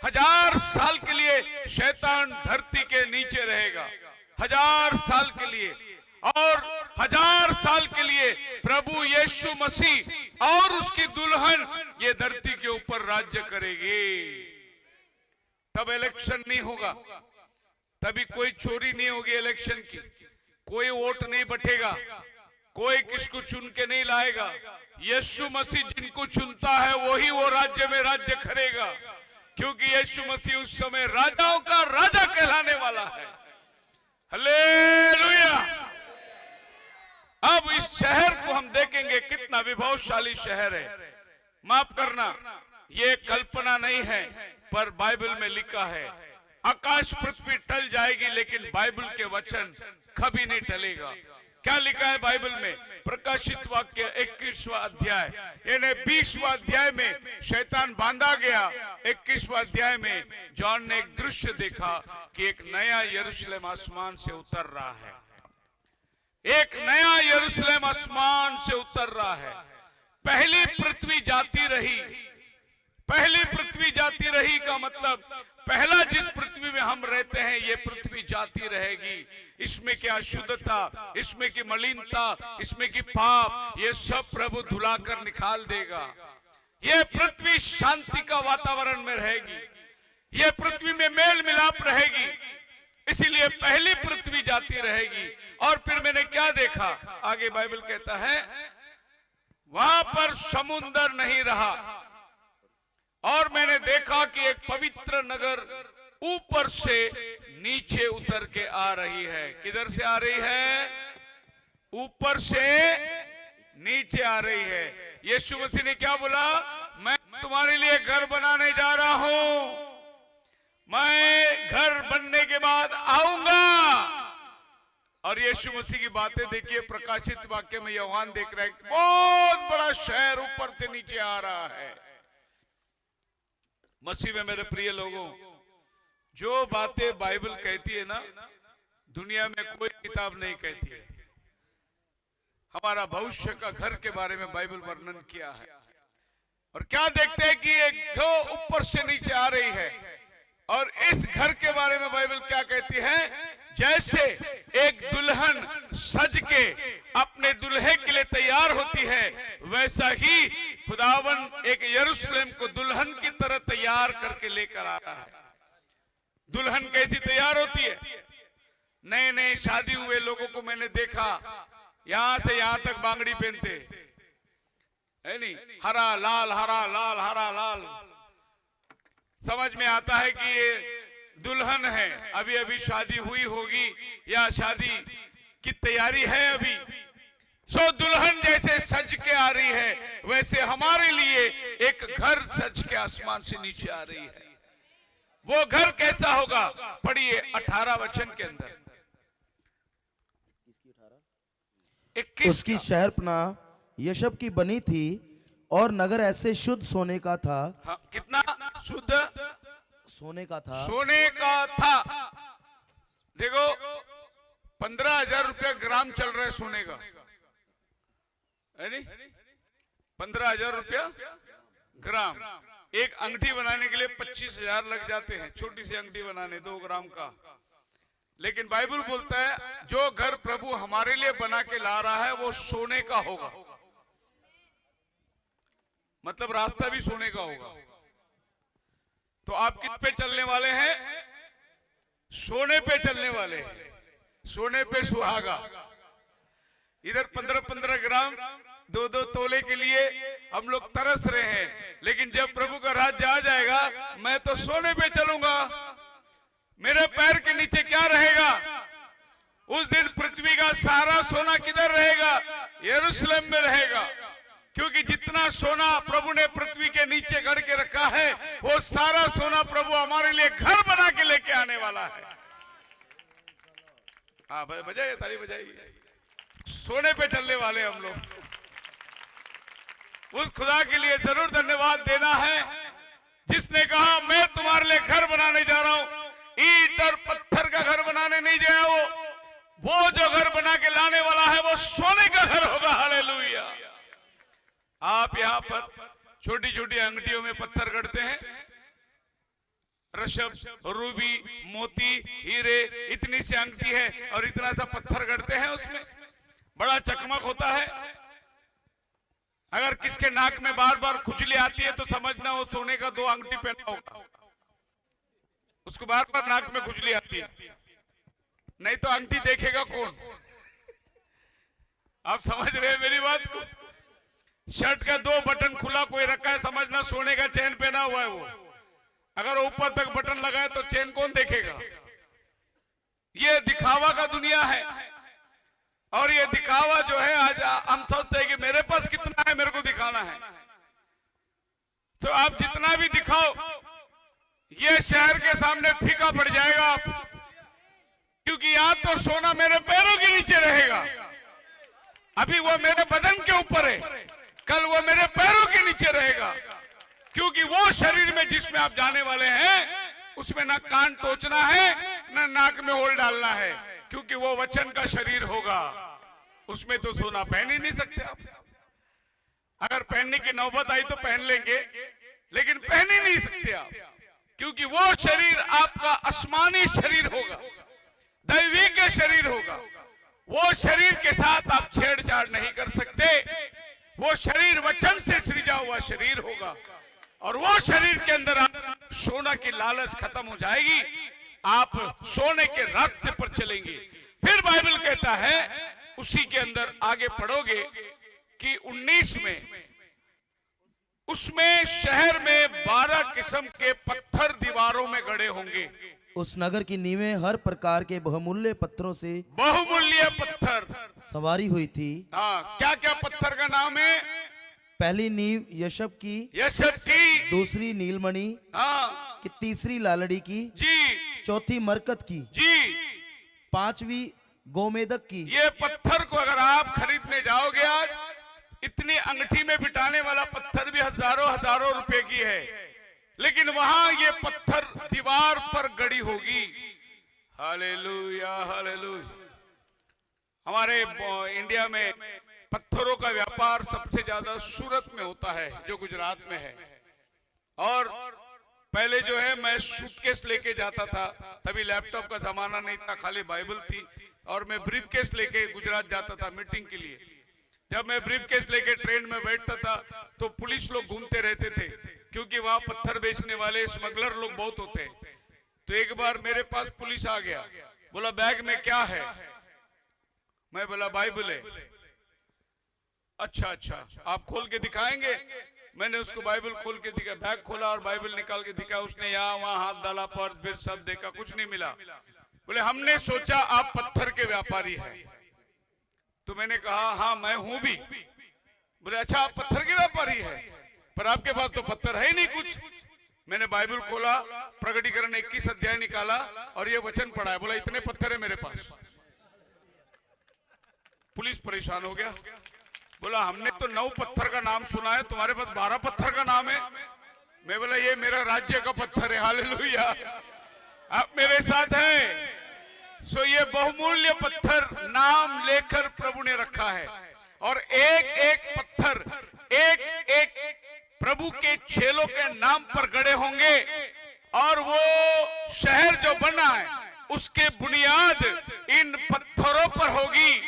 1000 साल के लिए शैतान धरती के नीचे रहेगा, 1000 साल के लिए। और 1000 साल के लिए प्रभु यीशु मसीह और उसकी दुल्हन ये धरती के ऊपर राज्य करेगी। तब इलेक्शन नहीं होगा, तभी कोई चोरी नहीं होगी इलेक्शन की, कोई वोट नहीं बटेगा, कोई किसको चुन के नहीं लाएगा। यीशु मसीह जिनको चुनता है वही वो राज्य में राज्य करेगा, क्योंकि यीशु मसीह उस समय राजाओं का राजा कहलाने वाला है। हालेलुया। अब इस शहर को हम देखेंगे, कितना विभवशाली शहर है। माफ करना, ये कल्पना नहीं है, पर बाइबल में लिखा है आकाश पृथ्वी टल जाएगी लेकिन बाइबल के वचन कभी नहीं टलेगा। क्या लिखा है बाइबल में? प्रकाशित वाक्य 21वां अध्याय, यानी 20वां अध्याय में शैतान बांधा गया। 21वां अध्याय में जॉन ने एक दृश्य देखा कि एक नया यरूशलेम आसमान से उतर रहा है। एक नया यरूशलेम आसमान से उतर रहा है। पहली पृथ्वी जाती रही, पहली पृथ्वी जाती रही का मतलब पहला जिस पृथ्वी में हम रहते हैं ये पृथ्वी जाती रहेगी। इसमें क्या अशुद्धता, इसमें की मलिनता, इसमें की पाप, ये सब प्रभु धुलाकर निकाल देगा। ये पृथ्वी शांति का वातावरण में रहेगी, ये पृथ्वी में मेल मिलाप रहेगी। इसीलिए पहली पृथ्वी जाती रहेगी। और फिर मैंने क्या देखा, आगे बाइबल कहता है वहां पर समुद्र नहीं रहा, और मैंने देखा कि एक पवित्र नगर ऊपर से नीचे उतर के आ रही है। किधर से आ रही है? ऊपर से नीचे आ रही है। यीशु मसीह ने क्या बोला? मैं तुम्हारे लिए घर बनाने जा रहा हूं, मैं घर बनने के बाद आऊंगा। और यीशु मसीह की बातें देखिए, प्रकाशित वाक्य में यूहन्ना देख रहा है बहुत बड़ा शहर ऊपर से नीचे आ रहा है। मसीह में मेरे प्रिय लोगों, जो बातें बाइबल कहती है ना, दुनिया में कोई किताब नहीं कहती है। हमारा भविष्य का घर के बारे में बाइबल वर्णन किया है। और क्या देखते हैं कि एक घो ऊपर से नीचे आ रही है। और इस घर के बारे में बाइबल क्या कहती है? जैसे एक दुल्हन सज के अपने दुल्हे के लिए तैयार होती है, वैसा ही खुदावन एक यरूशलेम को दुल्हन की तरह तैयार करके लेकर आ रहा है। दुल्हन कैसी तैयार होती है? नए नए शादी हुए लोगों को मैंने देखा, यहां से यहां तक बांगड़ी पहनते है नहीं, हरा लाल हरा लाल हरा लाल। समझ में आता है कि ये दुल्हन है, अभी अभी शादी हुई होगी या शादी की तैयारी है अभी। सो दुल्हन जैसे सज के आ रही है, वैसे हमारे लिए एक घर सज के आसमान से नीचे आ रही है। वो घर कैसा होगा? पढ़िए 18 वचन के अंदर। 21 उसकी शहरपना यशब की बनी थी और नगर ऐसे शुद्ध सोने का था। हाँ, कितना शुद्ध सोने का था, सोने का था। देखो 15,000 रुपया ग्राम चल रहा है सोने का, है नहीं? 15,000 रुपया ग्राम। एक अंगठी बनाने के लिए 25,000 लग जाते हैं, छोटी सी अंगठी बनाने 2 ग्राम का। लेकिन बाइबल बोलता है जो घर प्रभु हमारे लिए बना के ला रहा है वो सोने का होगा, मतलब रास्ता भी सोने का होगा। तो आप किस पे चलने वाले हैं? सोने पे चलने वाले हैं, सोने पे सुहागा। इधर 15-15 ग्राम 2-2 तोले के लिए हम लोग तरस रहे हैं, लेकिन जब प्रभु का राज्य आ जाएगा मैं तो सोने पे चलूंगा। मेरे पैर के नीचे क्या रहेगा? उस दिन पृथ्वी का सारा सोना किधर रहेगा? यरूशलेम में रहेगा, क्योंकि जितना सोना प्रभु ने पृथ्वी के नीचे गढ़ के रखा है वो सारा सोना प्रभु हमारे लिए घर बना के लेके आने वाला है। हाँ बजाइए, ताली बजाइए। सोने पे चलने वाले हम लोग। उस खुदा के लिए जरूर धन्यवाद देना है जिसने कहा मैं तुम्हारे लिए घर बनाने जा रहा हूं। ईंट और पत्थर का घर बनाने नहीं गया, वो जो घर बना के लाने वाला है वो सोने का घर होगा। हालेलुया। आप यहाँ पर छोटी छोटी अंगुठियों में पत्थर गढ़ते हैं, ऋषभ, रूबी, मोती, हीरे, इतनी सी अंगठी है और इतना सा पत्थर गढ़ते हैं, उसमें बड़ा चकमक होता है। अगर किसके नाक में बार बार खुजली आती है तो समझना वो सोने का 2 अंगठी पहना होगा, उसको बार बार नाक में खुजली आती है, नहीं तो अंगठी देखेगा कौन। आप समझ रहे हैं मेरी बात को? शर्ट का 2 बटन खुला कोई रखा है, समझना सोने का चेन पहना हुआ है वो। अगर ऊपर तक बटन लगाए तो चेन कौन देखेगा? ये दिखावा का दुनिया है। और ये दिखावा जो है, आज हम सोचते हैं कि मेरे पास कितना है, मेरे को दिखाना है। तो आप जितना भी दिखाओ, ये शहर के सामने फीका पड़ जाएगा आप, क्योंकि आज तो सोना मेरे पैरों के नीचे रहेगा। अभी वो मेरे बदन के ऊपर है, कल वो मेरे पैरों के नीचे रहेगा, क्योंकि वो शरीर में जिसमें आप जाने वाले हैं उसमें ना कान टोचना है ना नाक में होल डालना है, क्योंकि वो वचन का शरीर होगा। उसमें तो सोना पहन ही नहीं सकते आप। अगर पहनने की नौबत आई तो पहन लेंगे, लेकिन पहन ही नहीं सकते आप, क्योंकि वो शरीर आपका आसमानी शरीर होगा, दैविक शरीर होगा। वो शरीर के साथ आप छेड़छाड़ नहीं कर सकते। वो शरीर वचन से सृजा हुआ शरीर होगा, और वो शरीर के अंदर आप सोना की लालच खत्म हो जाएगी, आप सोने के रास्ते पर चलेंगे। फिर बाइबल कहता है, उसी के अंदर आगे पढ़ोगे कि 19 में, उसमें शहर में 12 किस्म के पत्थर दीवारों में गड़े होंगे। उस नगर की नींवें हर प्रकार के बहुमूल्य पत्थरों से, बहुमूल्य पत्थर सवारी हुई थी। हाँ, क्या क्या पत्थर का नाम है? पहली नींव यशब की, यशब की, दूसरी नीलमणि हाँ की, तीसरी लालड़ी की जी, चौथी मरकत की, जी। पांचवी गोमेदक की। ये पत्थर को अगर आप खरीदने जाओगे आज, इतनी अंगठी में बिठाने वाला पत्थर भी हजारों रुपए की है, लेकिन वहां ये पत्थर दीवार पर गड़ी होगी। Hallelujah, hallelujah. हमारे इंडिया में पत्थरों का व्यापार सबसे ज्यादा सूरत में होता है, जो गुजरात में है। और पहले जो है, मैं सूटकेस लेके जाता था, तभी लैपटॉप का जमाना नहीं था, खाली बाइबल थी, और मैं ब्रीफकेस लेके गुजरात जाता था मीटिंग के लिए। जब मैं ब्रीफकेस लेके ट्रेन में बैठता था तो पुलिस लोग घूमते रहते थे, क्योंकि वहां पत्थर बेचने वाले स्मगलर लोग बहुत होते हैं। तो एक बार मेरे पास पुलिस आ गया, बोला बैग में क्या है? मैं बोला बाइबल है। अच्छा अच्छा, आप खोल के दिखाएंगे? मैंने उसको बाइबल खोल के दिखा, बैग खोला और बाइबल निकाल के दिखा। उसने यहाँ वहां हाथ डाला, पर्स बिर सब देखा, कुछ नहीं मिला। बोले हमने सोचा आप पत्थर के व्यापारी हैं। तो मैंने कहा हाँ मैं हूं भी। बोले अच्छा आप पत्थर के व्यापारी है, पर आपके पास तो पत्थर है ही नहीं कुछ। मैंने बाइबल खोला, प्रकटीकरण 21 अध्याय निकाला और ये वचन पढ़ा है। बोला इतने पत्थर है मेरे पास। पुलिस परेशान हो गया, बोला हमने तो 9 पत्थर का नाम सुना है, तुम्हारे पास 12 पत्थर का नाम है। मैं बोला ये मेरा राज्य का पत्थर है। हालेलुया, आप मेरे साथ हैं। सो ये बहुमूल्य पत्थर नाम लेकर प्रभु ने रखा है, और एक एक पत्थर एक एक प्रभु के चेलों के नाम पर गड़े होंगे, और वो शहर जो बना है उसके बुनियाद इन पत्थरों पर होगी।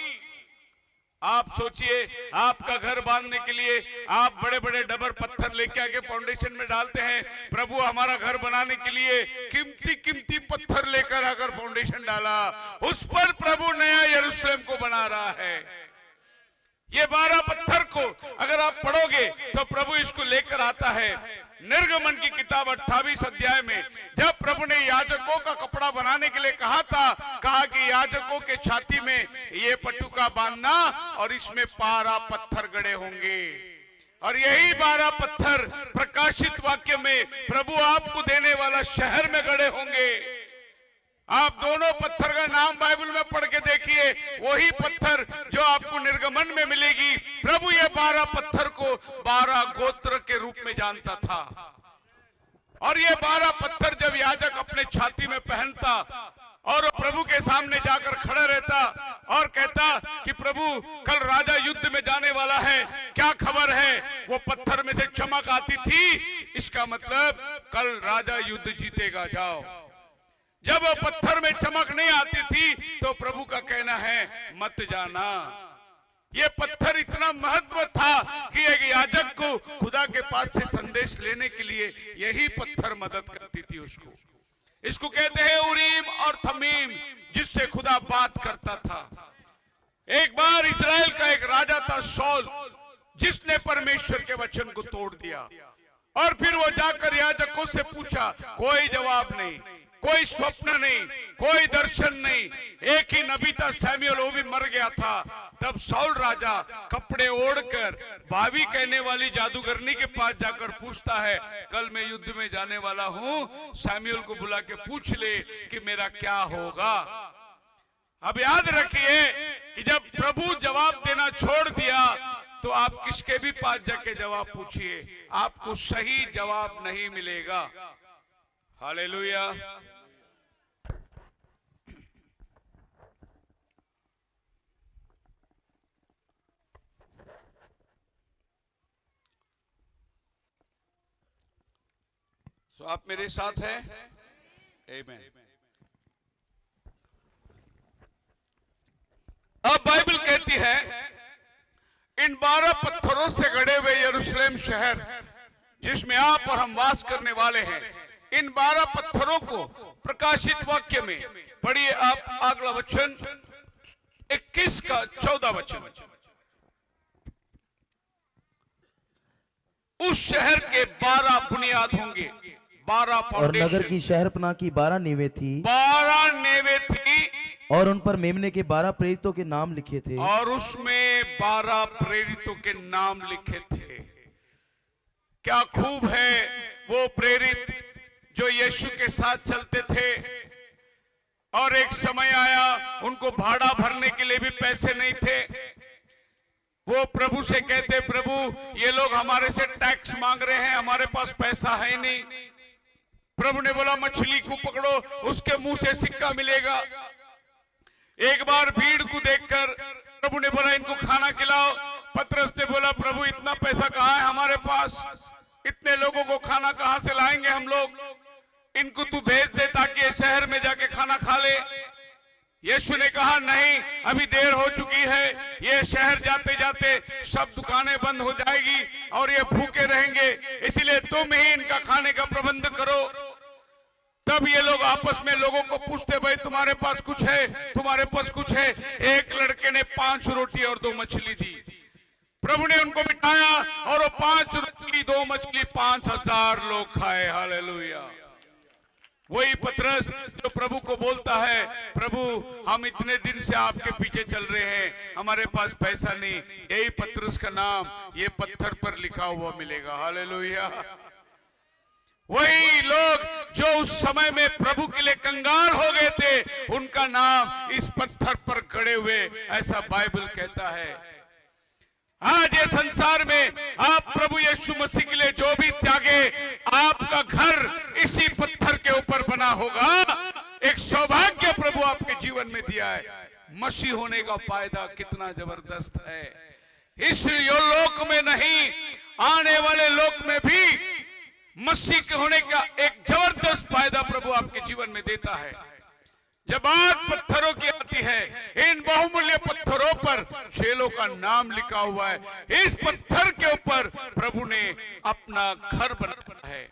आप सोचिए, आपका घर बांधने के लिए आप बड़े बड़े डबर पत्थर लेके आके फाउंडेशन में डालते हैं। प्रभु हमारा घर बनाने के लिए कीमती कीमती पत्थर लेकर आकर फाउंडेशन डाला, उस पर प्रभु नया यरूशलेम को बना रहा है। ये 12 पत्थर को अगर आप पढ़ोगे तो प्रभु इसको लेकर आता है। निर्गमन की किताब 28 अध्याय में जब प्रभु ने याजकों का कपड़ा बनाने के लिए कहा कि याजकों के छाती में ये पटुका बांधना और इसमें 12 पत्थर गड़े होंगे, और यही 12 पत्थर प्रकाशित वाक्य में प्रभु आपको देने वाला शहर में गड़े होंगे। आप दोनों पत्थर का नाम बाइबल में पढ़ के देखिए, वही पत्थर जो आपको निर्गमन में मिलेगी। प्रभु ये 12 पत्थर को 12 गोत्र के रूप में जानता था, और ये 12 पत्थर जब याजक अपने छाती में पहनता और वो प्रभु के सामने जाकर खड़ा रहता और कहता कि प्रभु कल राजा युद्ध में जाने वाला है, क्या खबर है। वो पत्थर में से चमक आती थी, इसका मतलब कल राजा युद्ध जीतेगा, जाओ। जब वो पत्थर में चमक नहीं आती थी तो प्रभु का कहना है मत जाना। ये पत्थर इतना महत्व था कि एक याजक को खुदा के पास से संदेश लेने के लिए यही पत्थर मदद करती थी उसको। इसको कहते हैं उरीम और थमीम, जिससे खुदा बात करता था। एक बार इजराइल का एक राजा था शौल, जिसने परमेश्वर के वचन को तोड़ दिया और फिर वो जाकर याजकों से पूछा, कोई जवाब नहीं, कोई स्वप्न नहीं, कोई दर्शन नहीं। एक ही नबी था सैमुएल, वो भी मर गया था। तब शाऊल राजा कपड़े ओढ़कर भाभी कहने वाली जादूगरनी के पास जाकर पूछता है, कल मैं युद्ध में जाने वाला हूं, सैमुएल को बुला के पूछ ले कि मेरा क्या होगा। अब याद रखिए कि जब प्रभु जवाब देना छोड़ दिया तो आप किसके भी पास जाके जवाब पूछिए, आपको सही जवाब नहीं मिलेगा। हालेलुया। तो आप मेरे साथ हैं? आमीन। अब बाइबल कहती है इन 12 पत्थरों से गढ़े हुए यरूशलेम शहर जिसमें आप और हम वास करने वाले हैं, इन 12 पत्थरों को प्रकाशित वाक्य में पढ़िए आप अगला वचन 21 का 14 वचन। उस शहर के 12 बुनियाद होंगे, 12 और नगर की शहरपनाह की 12 नींवें थी, 12 नींवें थी, और उन पर मेमने के 12 प्रेरितों के नाम लिखे थे, और उसमें 12 प्रेरितों के नाम लिखे थे। क्या खूब है वो प्रेरित जो यीशु के साथ चलते थे, और एक समय आया उनको भाड़ा भरने के लिए भी पैसे नहीं थे। वो प्रभु से कहते, प्रभु ये लोग हमारे से टैक्स मांग रहे हैं, हमारे पास पैसा है नहीं। प्रभु ने बोला मछली को पकड़ो, उसके मुंह से सिक्का मिलेगा। एक बार भीड़ को देखकर प्रभु ने बोला इनको खाना खिलाओ। पतरस ने बोला प्रभु इतना पैसा कहाँ है हमारे पास, इतने लोगों को खाना कहाँ से लाएंगे हम लोग, इनको तू भेज दे ताकि ये शहर में जाके खाना खा ले। यीशु ने कहा नहीं, अभी देर हो चुकी है, ये शहर जाते जाते सब दुकानें बंद हो जाएगी और ये भूखे रहेंगे, इसलिए तुम ही इनका खाने का प्रबंध करो। तब ये लोग आपस में लोगों को पूछते, भाई तुम्हारे पास कुछ है, तुम्हारे पास कुछ है। एक लड़के ने 5 रोटी और 2 मछली दी। प्रभु ने उनको बिठाया और वो 5 रोटी 2 मछली 5000 लोग खाए। हालेलुया। वही पतरस जो प्रभु को बोलता है, प्रभु हम इतने दिन से आपके पीछे चल रहे हैं, हमारे पास पैसा नहीं। यही पतरस का नाम ये पत्थर पर लिखा हुआ मिलेगा। हालेलुया। वही लोग जो उस समय में प्रभु के लिए कंगाल हो गए थे, उनका नाम इस पत्थर पर गड़े हुए, ऐसा बाइबल कहता है। आज ये संसार में आप प्रभु यीशु मसीह के लिए जो भी त्यागे, आपका घर इसी पत्थर के ऊपर बना होगा। एक सौभाग्य प्रभु आपके जीवन में दिया है। मसीह होने का फायदा कितना जबरदस्त है। इस लोक में नहीं, आने वाले लोक में भी मसीह के होने का एक जबरदस्त फायदा प्रभु आपके जीवन में देता है। जब बात पत्थरों की आती है, इन बहुमूल्य पत्थरों पर चेलों का नाम लिखा हुआ है। इस पत्थर के ऊपर प्रभु ने अपना घर बनाया है।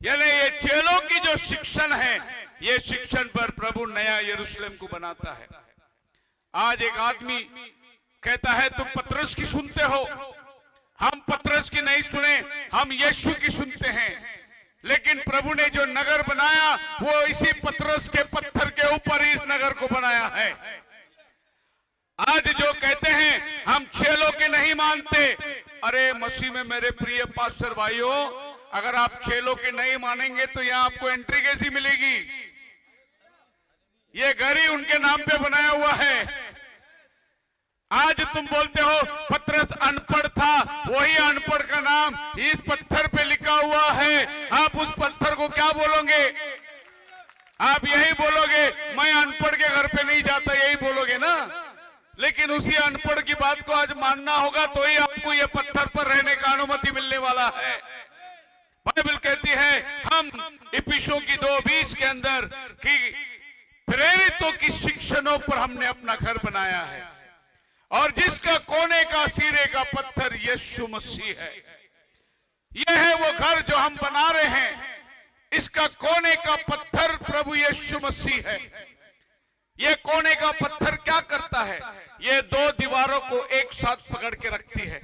यानी ये चेलों की जो शिक्षण है, ये शिक्षण पर प्रभु नया यरूशलेम को बनाता है। आज एक आदमी कहता है तुम पतरस की सुनते हो, हम पतरस की नहीं सुने, हम यीशु की सुनते हैं। लेकिन प्रभु ने जो नगर बनाया वो इसी पतरस के पत्थर के ऊपर ही इस नगर को बनाया है। आज जो कहते हैं हम चेलों के नहीं मानते, अरे मसीह में मेरे प्रिय पास्टर भाइयों, अगर आप चेलों के नहीं मानेंगे तो यहाँ आपको एंट्री कैसी मिलेगी? ये घर ही उनके नाम पे बनाया हुआ है। आज तुम बोलते हो पतरस अनपढ़ था, वही अनपढ़ का नाम इस पत्थर पे लिखा हुआ है। आप उस पत्थर को क्या बोलोगे? आप यही बोलोगे मैं लेकिन उसी अनपढ़ की बात को आज मानना होगा तो ही आपको ये पत्थर पर रहने का अनुमति मिलने वाला है। बाइबल कहती है हम इफिसियों की 2:20 के अंदर कि प्रेरितों की शिक्षणों पर हमने अपना घर बनाया है और जिसका कोने का सिरे का पत्थर यीशु मसीह है। यह है वो घर जो हम बना रहे हैं, इसका कोने का पत्थर प्रभु यीशु मसीह है। ये कोने का पत्थर क्या करता है? ये 2 दीवारों को एक साथ पकड़ के रखती है।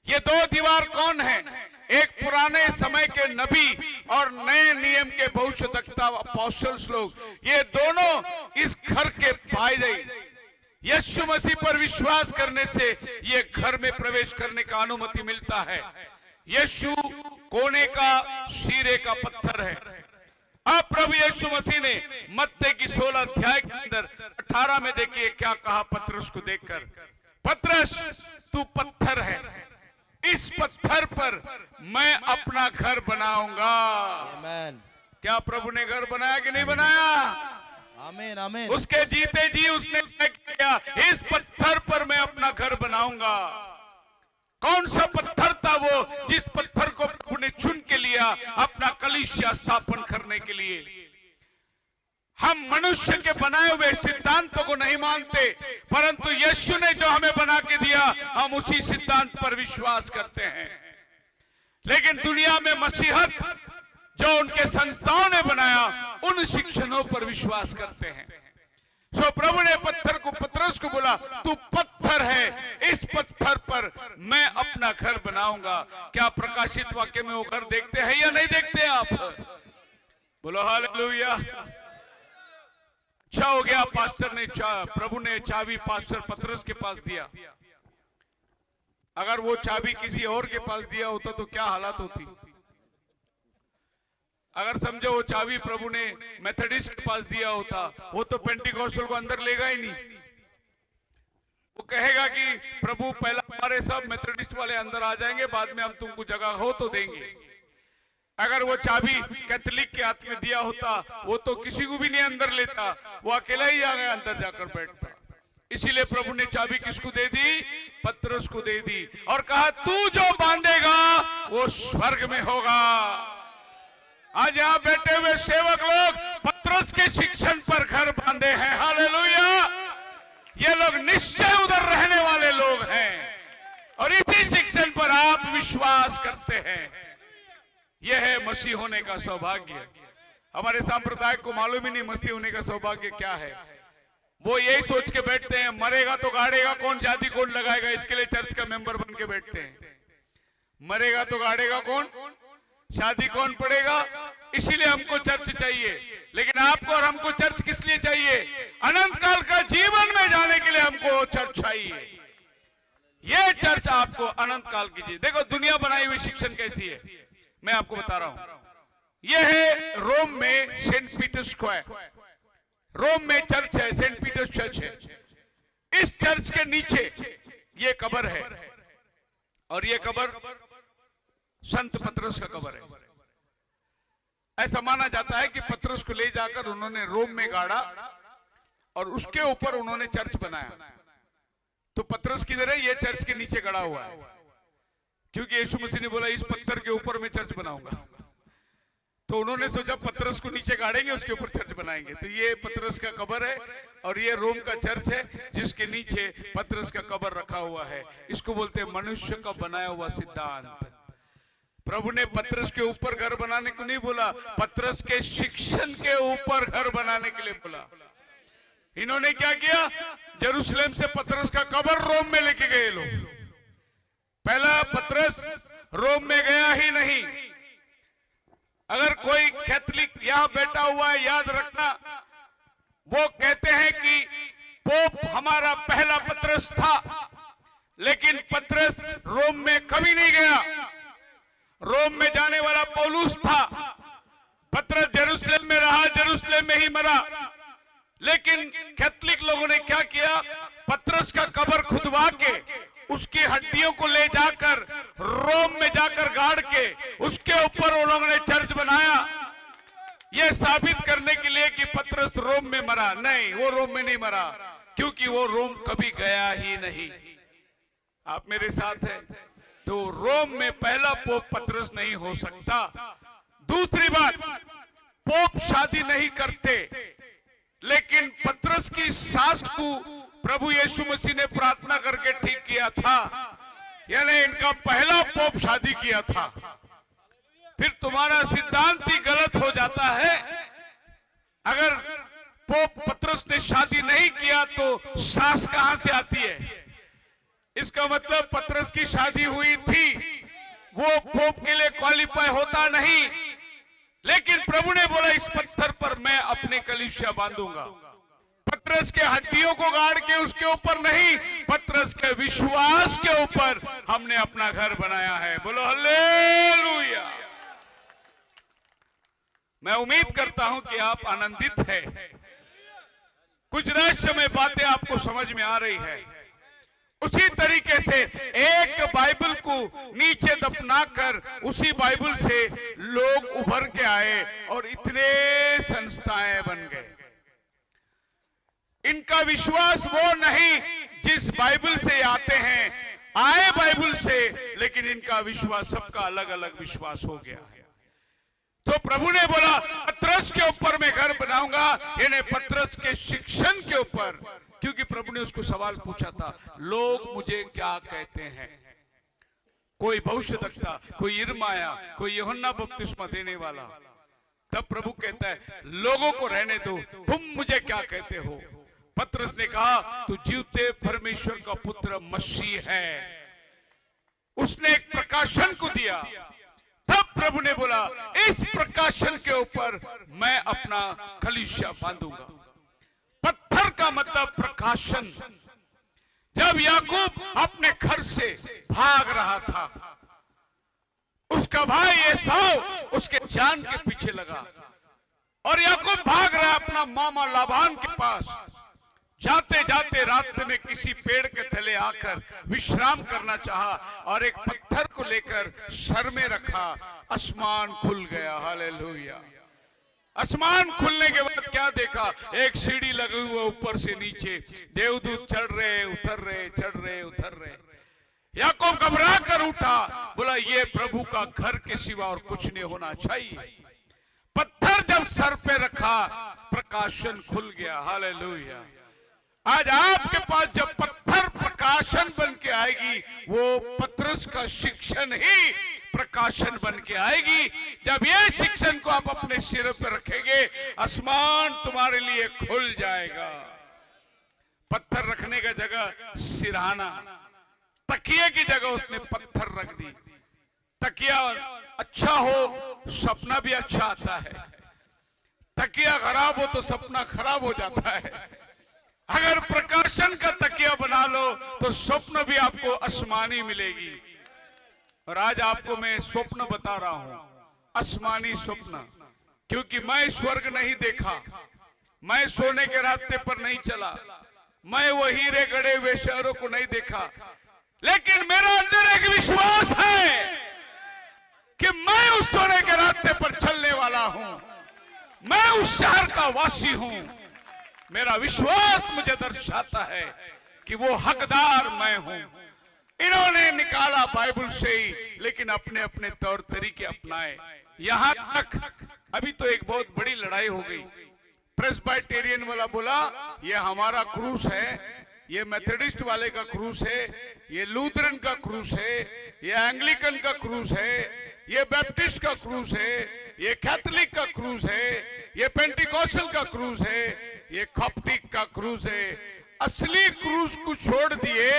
ये 2 दीवार कौन है? एक पुराने समय के नबी और नए नियम के भविष्यवक्ता अपोस्टल्स लोग, ये दोनों इस घर के भाई। यीशु मसीह पर विश्वास करने से ये घर में प्रवेश करने का अनुमति मिलता है। यीशु कोने का शीरे का पत्थर है। अब प्रभु यीशु मसीह ने मत्ती की 16 अध्याय के अंदर 18 में देखिए क्या कहा पतरस को देखकर, पतरस तू पत्थर है, इस पत्थर पर मैं अपना घर बनाऊंगा। आमीन। क्या प्रभु ने घर बनाया कि नहीं बनाया? आमीन आमीन। उसके जीते जी उसने क्या किया? इस पत्थर पर मैं अपना घर बनाऊंगा। कौन सा पत्थर था वो जिस पत्थर को प्रभु ने चुन के लिया अपना कलीसिया स्थापन करने के लिए? हम मनुष्य के बनाए हुए सिद्धांतों को नहीं मानते, परंतु यीशु ने जो हमें बना के दिया हम उसी सिद्धांत पर विश्वास करते हैं। लेकिन दुनिया में मसीहत जो उनके संतानों ने बनाया उन शिक्षणों पर विश्वास करते हैं। सो प्रभु ने पत्थर को, पतरस को बोला तू पत्थर है, इस पत्थर पर मैं अपना घर बनाऊंगा। क्या प्रकाशित वाक्य में वो घर देखते हैं या नहीं देखते आप? बोलो हालेलुया। अच्छा हो गया पास्टर ने प्रभु ने चाबी पास्टर पतरस के पास दिया। अगर वो चाबी किसी और के पास दिया होता तो क्या हालत होती? अगर समझो वो चाबी प्रभु ने मेथोडिस्ट के पास दिया होता, वो तो पेंटिकॉस्टल को अंदर लेगा ही नहीं। वो कहेगा कि प्रभु पहला हमारे सब मेथोडिस्ट वाले अंदर आ जाएंगे, बाद में हम तुमको जगह हो तो देंगे। अगर वो चाबी कैथोलिक के हाथ में दिया होता वो तो किसी को भी नहीं अंदर लेता, वो अकेला ही अंदर जाकर बैठता। इसीलिए प्रभु ने चाबी किसको दे दी? पतरस को दे दी और कहा तू जो बांधेगा वो स्वर्ग में होगा। आज यहाँ बैठे हुए सेवक लोग पतरस के शिक्षण पर घर बांधे हैं। हालेलुया। ये लोग निश्चय उधर रहने वाले लोग हैं और इसी शिक्षण पर आप विश्वास करते हैं। यह है मसीह होने का सौभाग्य। हमारे संप्रदाय को मालूम ही नहीं मसीह होने का सौभाग्य क्या है। वो यही सोच के बैठते हैं मरेगा तो गाड़ेगा कौन, शादी कौन लगाएगा, इसके लिए चर्च का मेंबर बन के बैठते हैं। मरेगा तो गाड़ेगा कौन, शादी कौन पड़ेगा, इसीलिए हमको चर्च चाहिए। लेकिन आपको और हमको चर्च किस लिए चाहिए? अनंत काल का जीवन में जाने के लिए हमको चर्च चाहिए। ये चर्च आपको अनंत काल की चीज। देखो दुनिया बनाई हुई शिक्षण कैसी है मैं आपको बता रहा हूं। यह है रोम में सेंट पीटर स्क्वायर, रोम में चर्च है, सेंट पीटर्स चर्च है। इस चर्च के नीचे ये कब्र है और ये कब्र संत पतरस का कब्र है। ऐसा माना जाता है कि पतरस को ले जाकर उन्होंने रोम में गाड़ा और उसके ऊपर उन्होंने चर्च बनाया। तो पतरस किधर है? ये चर्च के नीचे गड़ा हुआ है, क्योंकि यीशु मसीह ने बोला इस पत्थर के ऊपर मैं चर्च बनाऊंगा। तो उन्होंने सोचा पतरस को नीचे गाड़ेंगे, उसके ऊपर चर्च बनाएंगे। तो ये पतरस का कब्र है और ये रोम का चर्च है जिसके नीचे पतरस का कब्र रखा हुआ है। इसको बोलते हैं मनुष्य का बनाया हुआ सिद्धांत। प्रभु ने पतरस के ऊपर घर बनाने को नहीं बोला, पतरस के शिक्षण के ऊपर घर बनाने के लिए बोला। इन्होंने क्या किया? जेरूसलम से पतरस का कब्र रोम में लेके गए लोग। पहला पतरस रोम में गया ही नहीं। अगर कोई कैथोलिक यहां बैठा हुआ है, याद रखना, वो कहते हैं कि पोप हमारा पहला पतरस था, लेकिन पतरस रोम में कभी नहीं गया। रोम में जाने वाला पौलुस था। पतरस जेरूसलम में रहा, जेरूसलम में ही मरा। लेकिन कैथोलिक लोगों ने क्या किया? पतरस का कब्र खुदवा के उसकी हड्डियों को ले जाकर रोम में जाकर गाड़ के उसके ऊपर उन लोगों ने चर्च बनाया, यह साबित करने के लिए कि पतरस रोम में मरा। नहीं, वो रोम में नहीं मरा। क्योंकि वो रोम कभी गया ही नहीं। आप मेरे साथ हैं? तो रोम में पहला पोप पतरस नहीं हो सकता। दूसरी बात, पोप शादी नहीं करते, लेकिन पतरस की सास को प्रभु यीशु मसीह ने प्रार्थना करके ठीक किया था, यानी इनका पहला पोप शादी किया था। फिर तुम्हारा सिद्धांत ही गलत हो जाता है। अगर पोप पतरस ने शादी नहीं किया तो सास कहां से आती है? इसका मतलब पतरस की शादी हुई थी, वो पोप के लिए क्वालिफाई होता नहीं। लेकिन प्रभु ने बोला इस पत्थर पर मैं अपनी कलीसिया बांधूंगा। पतरस के हड्डियों को गाड़ के उसके ऊपर नहीं, पतरस के विश्वास के ऊपर हमने अपना घर बनाया है। बोलो हालेलुया। मैं उम्मीद करता हूं कि आप आनंदित हैं। कुछ रहस्यमय बातें आपको समझ में आ रही है। उसी तरीके से एक बाइबल को नीचे दफनाकर उसी बाइबल से लोग उभर के आए और इतने संस्थाएं बन गए। इनका विश्वास वो नहीं जिस बाइबल से आते हैं, आए बाइबल से, लेकिन इनका विश्वास सबका अलग अलग विश्वास हो गया है। तो प्रभु ने बोला पतरस के ऊपर मैं घर बनाऊंगा, यानी पतरस के शिक्षण के ऊपर। क्योंकि प्रभु ने उसको सवाल पूछा था, लोग मुझे क्या कहते हैं? कोई भविष्यद्वक्ता, कोई यिर्मयाह, कोई यूहन्ना बपतिस्मा देने वाला। तब प्रभु कहता है लोगों को रहने दो, तुम मुझे क्या कहते हो? पतरस ने कहा तू जीवते परमेश्वर का पुत्र मसीह है। उसने एक प्रकाशन को दिया। तब प्रभु ने बोला इस प्रकाशन के ऊपर मैं अपना कलीसिया बांधूंगा। पत्थर का मतलब प्रकाशन। जब याकूब अपने घर से भाग रहा था, उसका भाई एसाव उसके जान के पीछे लगा और याकूब भाग रहा अपना मामा लाबान के पास। जाते जाते रास्ते में किसी पेड़ के तले आकर विश्राम करना चाहा और एक पत्थर को लेकर सर में रखा। आसमान खुल गया। हालेलुया। आसमान खुलने के बाद क्या देखा? एक सीढ़ी लगी हुई ऊपर से नीचे, देवदूत चढ़ रहे उतर रहे, चढ़ रहे उतर रहे। याकूब घबरा कर उठा, बोला ये प्रभु का घर के सिवा और कुछ नहीं होना चाहिए। पत्थर जब सर पे रखा, प्रकाशन खुल गया। हालेलुया। आज आपके पास जब पत्थर प्रकाशन बन के आएगी, वो पतरस का शिक्षण ही प्रकाशन बन के आएगी। जब ये शिक्षण को आप अपने सिर पर रखेंगे, आसमान तुम्हारे लिए खुल जाएगा। पत्थर रखने का जगह सिरहाना, तकिए की जगह उसने पत्थर रख दी। तकिया अच्छा हो, सपना भी अच्छा आता है। तकिया खराब हो तो सपना खराब हो जाता है। अगर प्रकाशन का तकिया बना लो तो स्वप्न भी आपको आसमानी मिलेगी। और आज आपको मैं स्वप्न बता रहा हूं, आसमानी स्वप्न। क्योंकि मैं स्वर्ग नहीं देखा, मैं सोने के रास्ते पर नहीं चला, मैं वो हीरे गड़े हुए शहरों को नहीं देखा, लेकिन मेरा अंदर एक विश्वास है कि मैं उस सोने के रास्ते पर चलने वाला हूं। मैं उस शहर का वासी हूं। मेरा विश्वास मुझे दर्शाता है कि वो हकदार मैं हूं। इन्होंने निकाला बाइबल से ही, लेकिन अपने अपने तौर तरीके अपनाए। यहां तक अभी तो एक बहुत बड़ी लड़ाई हो गई। प्रेस्बिटेरियन वाला बोला ये हमारा क्रूस है, ये मेथोडिस्ट वाले का क्रूस है, ये लूथरन का क्रूस है, ये एंग्लिकन का क्रूस है, ये बैप्टिस्ट का क्रूस है, ये कैथोलिक का क्रूस है, ये पेंटिकॉस्टल का क्रूस है, ये कॉप्टिक का क्रूस है। असली क्रूस को छोड़ दिए,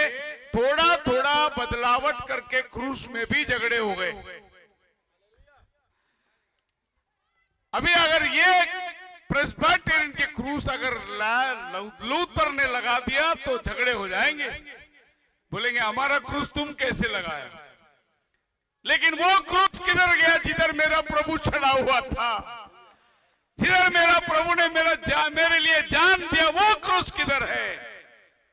थोड़ा थोड़ा बदलावट करके क्रूस में भी झगड़े हो गए। अभी अगर ये प्रेस्बिटेरियन के क्रूस अगर लूथर ने लगा दिया तो झगड़े हो जाएंगे। बोलेंगे हमारा क्रूस तुम कैसे लगाया? लेकिन वो क्रूस किधर गया जिधर मेरा प्रभु चढ़ा हुआ था, जिधर मेरा प्रभु ने मेरे लिए जान दिया, वो क्रूस किधर है?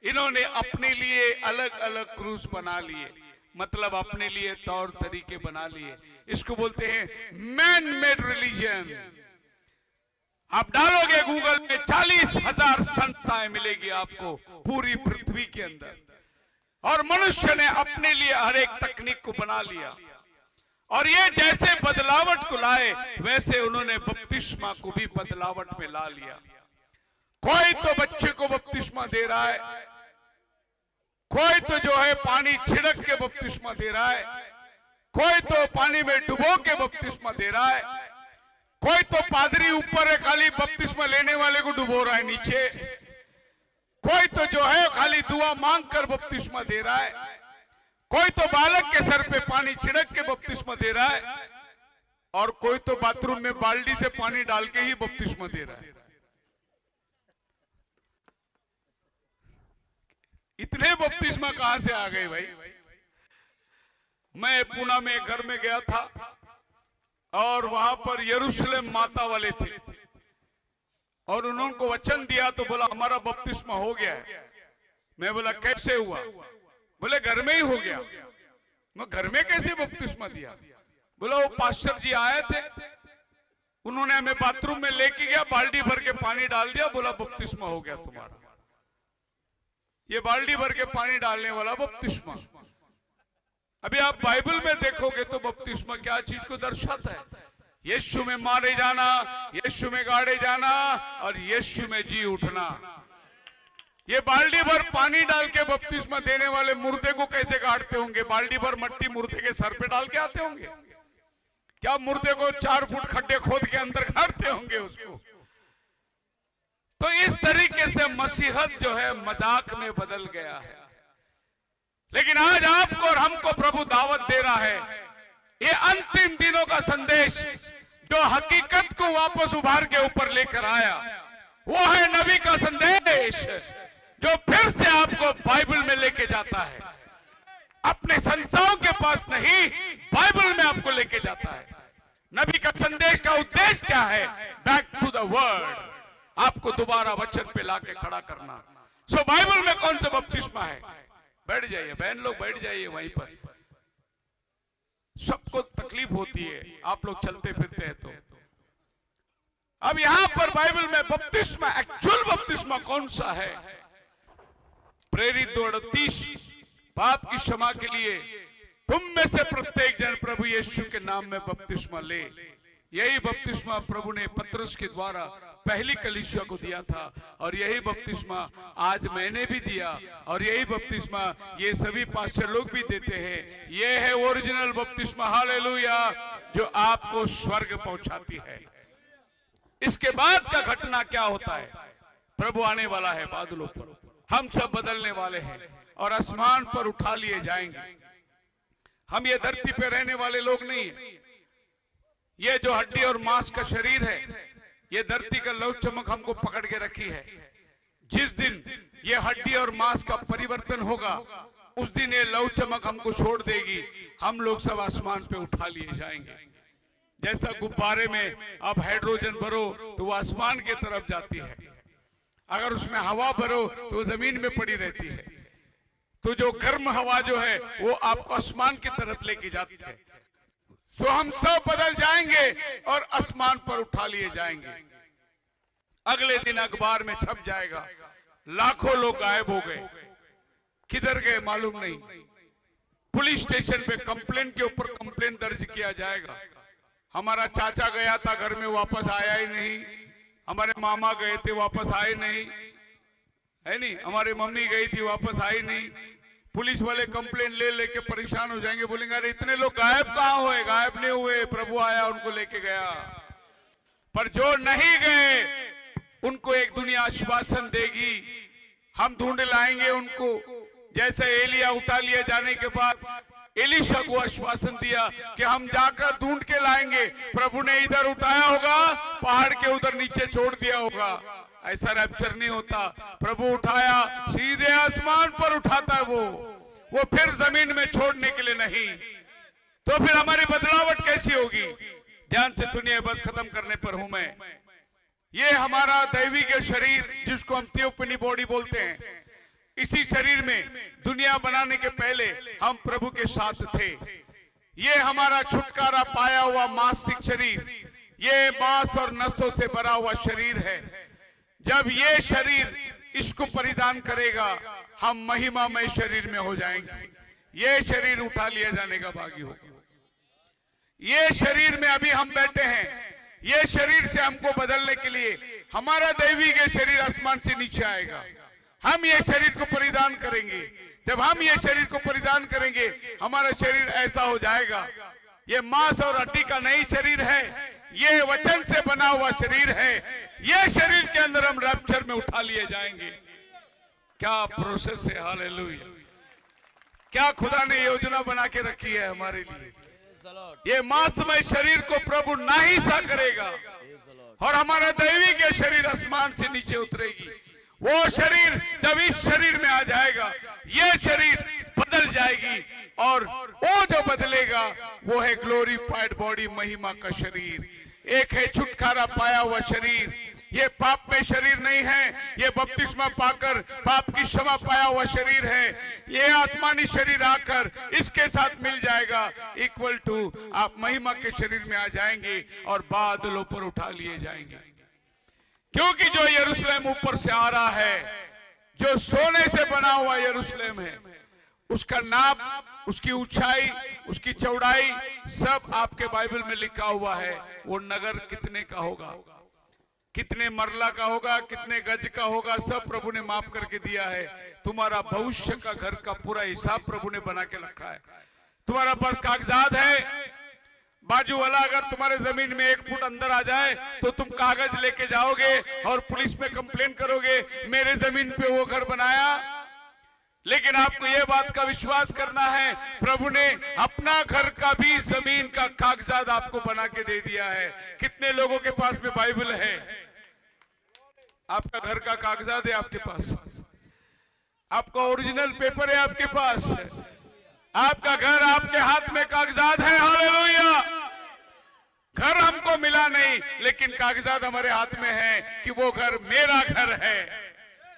इन्होंने अपने लिए अलग अलग क्रूस बना लिए, मतलब अपने लिए तौर तरीके बना लिए। इसको बोलते हैं मैन मेड रिलीजन। आप डालोगे गूगल में 40,000 संस्थाएं मिलेगी आपको पूरी पृथ्वी के अंदर। और मनुष्य ने अपने लिए हर एक तकनीक को बना लिया, और ये जैसे बदलावट को लाए वैसे उन्होंने बपतिस्मा को भी बदलावट में ला लिया। कोई तो बच्चे को बपतिस्मा दे रहा है, कोई तो जो है पानी छिड़क के बपतिस्मा दे रहा है, कोई तो पानी में डुबो के बपतिस्मा दे रहा है, कोई तो पादरी ऊपर है खाली बपतिस्मा लेने वाले को डुबो रहा है नीचे, कोई तो जो है खाली दुआ मांग कर बपतिस्मा दे रहा है, कोई तो बालक के सर पे पानी छिड़क के बपतिस्मा दे रहा है, और कोई तो बाथरूम में बाल्टी से पानी डाल के ही बपतिस्मा दे रहा है। इतने बपतिस्मा कहां से आ गए भाई? मैं पुणे में घर में गया था और वहां पर यरूशलेम माता वाले थे, और उन्होंने वचन दिया तो बोला हमारा बपतिस्मा हो गया है। मैं बोला कैसे हुआ? बोले घर में ही हो गया। मैं घर में कैसे बपतिस्मा दिया? बोला वो पास्टर जी आए थे, उन्होंने हमें बाथरूम में लेके गया, बाल्टी भर के पानी डाल दिया, बोला बपतिस्मा हो गया तुम्हारा। ये बाल्टी भर के पानी डालने वाला बपतिस्मा। अभी आप बाइबल में देखोगे तो बपतिस्मा क्या चीज को दर्शाता है? यीशु में मारे जाना, यीशु में गाड़े जाना और यीशु में जी उठना। ये बाल्टी भर पानी डाल के बपतिस्मा देने वाले मुर्दे को कैसे गाड़ते होंगे? बाल्टी भर मट्टी मुर्दे के सर पे डाल के आते होंगे? क्या मुर्दे को 4 फुट खड्डे खोद के अंदर गाड़ते होंगे उसको? तो इस तरीके से मसीहत जो है मजाक में बदल गया है। लेकिन आज आपको और हमको प्रभु दावत दे रहा है, ये अंतिम दिनों का संदेश जो हकीकत को वापस उभार के ऊपर लेकर आया, वो है नबी का संदेश जो फिर से आपको बाइबल में लेके जाता है। अपने संस्थाओं के पास नहीं, बाइबल में आपको लेके जाता है। नबी का संदेश का उद्देश्य क्या है? बैक टू द वर्ड, आपको दोबारा वचन पे लाके खड़ा करना। सो बाइबल में कौन सा बपतिस्मा है? बैठ जाइए बहन लोग, बैठ जाइए वहीं पर। सबको तकलीफ होती है, आप लोग चलते फिरते हैं तो। अब यहां पर बाइबल में बपतिस्मा, एक्चुअल बपतिस्मा कौन सा है? प्रेरित 2:38, पाप की क्षमा के लिए तुम में से प्रत्येक जन प्रभु यीशु के नाम में बपतिस्मा ले। यही बपतिस्मा प्रभु ने पतरस के द्वारा पहली कलीसिया को दिया था, और यही बपतिस्मा आज मैंने भी दिया, और यही बपतिस्मा ये सभी पास्टर लोग भी देते हैं। ये है ओरिजिनल बपतिस्मा, हालेलुया, जो आपको स्वर्ग पहुंचाती है। इसके बाद का घटना क्या होता है? प्रभु आने वाला है बादलों पर, हम सब बदलने वाले हैं और आसमान पर उठा लिए जाएंगे। हम ये धरती पे रहने वाले लोग नहीं है। ये जो हड्डी और मांस का शरीर है, ये धरती का लौ चमक हमको पकड़ के रखी है। जिस दिन ये हड्डी और मांस का परिवर्तन होगा, उस दिन ये लौ चमक हमको छोड़ देगी। हम लोग सब आसमान पे उठा लिए जाएंगे। जैसा गुब्बारे में आप हाइड्रोजन भरो तो वो आसमान की तरफ जाती है, अगर उसमें हवा भरो तो जमीन में पड़ी रहती है। तो जो गर्म हवा जो है वो आपको आसमान की तरफ लेके जाती है। सो हम सब बदल जाएंगे और आसमान पर उठा लिए जाएंगे। अगले दिन अखबार में छप जाएगा, लाखों लोग गायब हो गए, किधर गए मालूम नहीं। पुलिस स्टेशन पे कंप्लेन के ऊपर कंप्लेन दर्ज किया जाएगा। हमारा चाचा गया था घर में, वापस आया ही नहीं। हमारे मामा गए थे, वापस आए नहीं, है नहीं। हमारी मम्मी गई थी, वापस आई नहीं। पुलिस वाले कंप्लेन ले लेके परेशान हो जाएंगे, बोलेंगे अरे इतने लोग गायब कहाँ हुए? गायब नहीं हुए, प्रभु आया उनको लेके गया। पर जो नहीं गए उनको एक दुनिया आश्वासन देगी, हम ढूंढ लाएंगे उनको। जैसे एलिया उठा लिए जाने के बाद एलीशा को आश्वासन दिया कि हम जाकर ढूंढ के लाएंगे। प्रभु ने इधर उठाया होगा, पहाड़ के उधर नीचे छोड़ दिया होगा। ऐसा रैप्चर नहीं होता। प्रभु उठाया, सीधे आसमान पर उठाता है वो फिर जमीन में छोड़ने के लिए नहीं। तो फिर हमारी बदलावट कैसी होगी? ध्यान से सुनिए, बस खत्म करने पर हूं मैं। ये हमारा दैविक शरीर जिसको हम थियोफनी बॉडी बोलते हैं, इसी शरीर में दुनिया बनाने के पहले हम प्रभु के साथ थे। ये हमारा छुटकारा पाया हुआ मानसिक शरीर ये मांस और नसों से भरा हुआ शरीर है। जब ये शरीर इसको परिधान करेगा, हम महिमामय शरीर में हो जाएंगे। ये शरीर उठा लिया जाने का भागी होगा। ये शरीर में अभी हम बैठे हैं, ये शरीर से हमको बदलने के लिए हमारा दैविक शरीर आसमान से नीचे आएगा। हम ये शरीर को परिधान करेंगे। जब हम ये शरीर को परिधान करेंगे, हमारा शरीर ऐसा हो जाएगा। ये मांस और हड्डी का नहीं शरीर है, ये वचन से बना हुआ शरीर है। ये शरीर के अंदर हम रैप्चर में उठा लिए जाएंगे। क्या प्रोसेस है, हालेलुया। क्या खुदा ने योजना बना के रखी है हमारे लिए। ये मांसमय शरीर को प्रभु नाही सा करेगा और हमारा दैविक शरीर आसमान से नीचे उतरेगी। वो शरीर जब इस शरीर में आ जाएगा, ये शरीर बदल जाएगी और वो जो बदलेगा वो है ग्लोरीफाइड बॉडी, महिमा का शरीर। एक है छुटकारा पाया हुआ शरीर। ये पाप में शरीर नहीं है, ये बपतिस्मा पाकर पाप की क्षमा पाया हुआ शरीर है। ये आत्मानी शरीर आकर इसके साथ मिल जाएगा, इक्वल टू आप महिमा के शरीर में आ जाएंगे और बादलों पर उठा लिए जाएंगे। क्योंकि जो यरूशलेम ऊपर से आ रहा है, जो सोने से बना हुआ यरूशलेम है, उसका नाप, उसकी ऊंचाई, उसकी चौड़ाई सब आपके बाइबल में लिखा हुआ है। वो नगर कितने का होगा, कितने मरला का होगा, कितने गज का होगा, सब प्रभु ने माफ करके दिया है। तुम्हारा भविष्य का घर का पूरा हिसाब प्रभु ने बना के रखा है। तुम्हारा पास कागजात है। बाजू वाला अगर तुम्हारे जमीन में 1 फुट अंदर आ जाए तो तुम कागज लेके जाओगे और पुलिस में कंप्लेन करोगे, मेरे जमीन पे वो घर बनाया। लेकिन आपको ये बात का विश्वास करना है, प्रभु ने अपना घर का भी जमीन का कागजात आपको बना के दे दिया है। कितने लोगों के पास में बाइबल है? आपका घर का कागजात है आपके पास, आपका ओरिजिनल पेपर है आपके पास, आपका घर आपके हाथ में कागजात है। हालेलुया। घर हमको मिला नहीं, लेकिन कागजात हमारे हाथ में है कि वो घर मेरा घर है।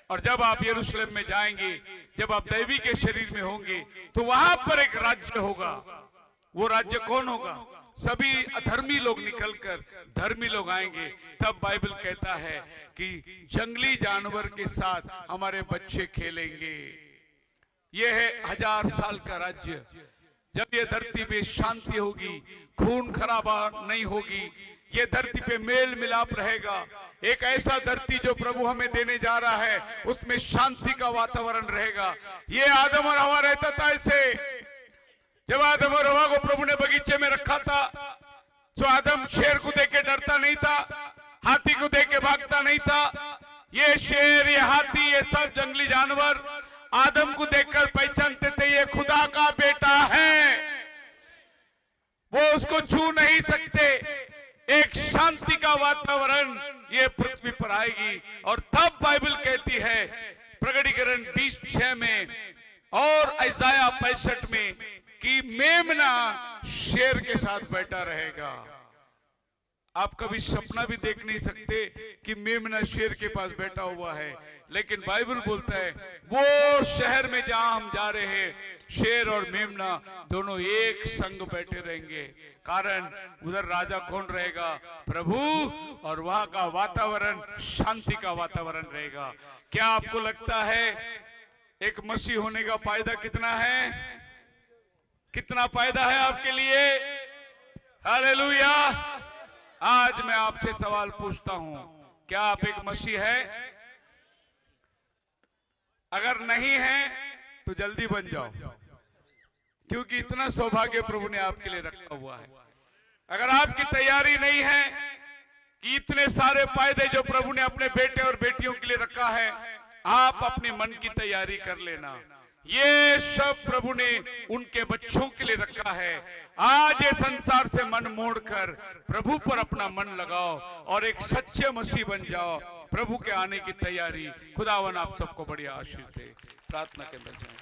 और जब आप यरूशलेम में जाएंगे, जब आप दैवी के शरीर में होंगे, तो वहां पर एक राज्य होगा। वो राज्य कौन होगा? सभी अधर्मी लोग निकलकर धर्मी लोग आएंगे। तब बाइबल कहता है कि जंगली जानवर के साथ हमारे बच्चे खेलेंगे। यह है 1000 साल का राज्य। जब ये धरती पे शांति होगी, खून खराबा नहीं होगी, ये धरती पे मेल मिलाप रहेगा। एक ऐसा धरती जो प्रभु हमें देने जा रहा है, उसमें शांति का वातावरण रहेगा। ये आदम और हवा रहता था ऐसे। जब आदम और हवा को प्रभु ने बगीचे में रखा था, तो आदम शेर को देख के डरता नहीं था, हाथी को देख के भागता नहीं था। ये शेर, ये हाथी, ये सब जंगली जानवर आदम को देखकर पहचानते थे ये खुदा का बेटा है, वो उसको छू नहीं सकते। एक शांति का वातावरण ये पृथ्वी पर आएगी। और तब बाइबल कहती है प्रकटीकरण 20:6 में और यशायाह 65 में कि मेमना शेर के साथ बैठा रहेगा। आप कभी सपना भी देख नहीं सकते कि मेमना शेर के पास बैठा हुआ है, लेकिन बाइबल बोलता है वो शहर में जहां हम जा रहे हैं, शेर और मेमना दोनों एक संग बैठे रहेंगे। कारण उधर राजा कौन रहेगा? प्रभु। और वहां का वातावरण शांति का वातावरण रहेगा। क्या आपको लगता है एक मसीह होने का फायदा कितना है? कितना फायदा है आपके लिए? हालेलुया। आज मैं आपसे सवाल पूछता हूं, क्या आप एक मसीह है? अगर नहीं है तो जल्दी बन जाओ, क्योंकि इतना सौभाग्य प्रभु ने आपके लिए रखा हुआ है। अगर आपकी तैयारी नहीं है कि इतने सारे फायदे जो प्रभु ने अपने बेटे और बेटियों के लिए रखा है, आप अपने मन की तैयारी कर लेना। ये सब प्रभु ने उनके बच्चों के लिए रखा है। आज ये संसार से मन मोड़कर प्रभु पर अपना मन लगाओ और एक सच्चे मसीह बन जाओ। प्रभु के आने की तैयारी। खुदावन आप सबको बढ़िया आशीष दे। प्रार्थना के अंदर जाएं।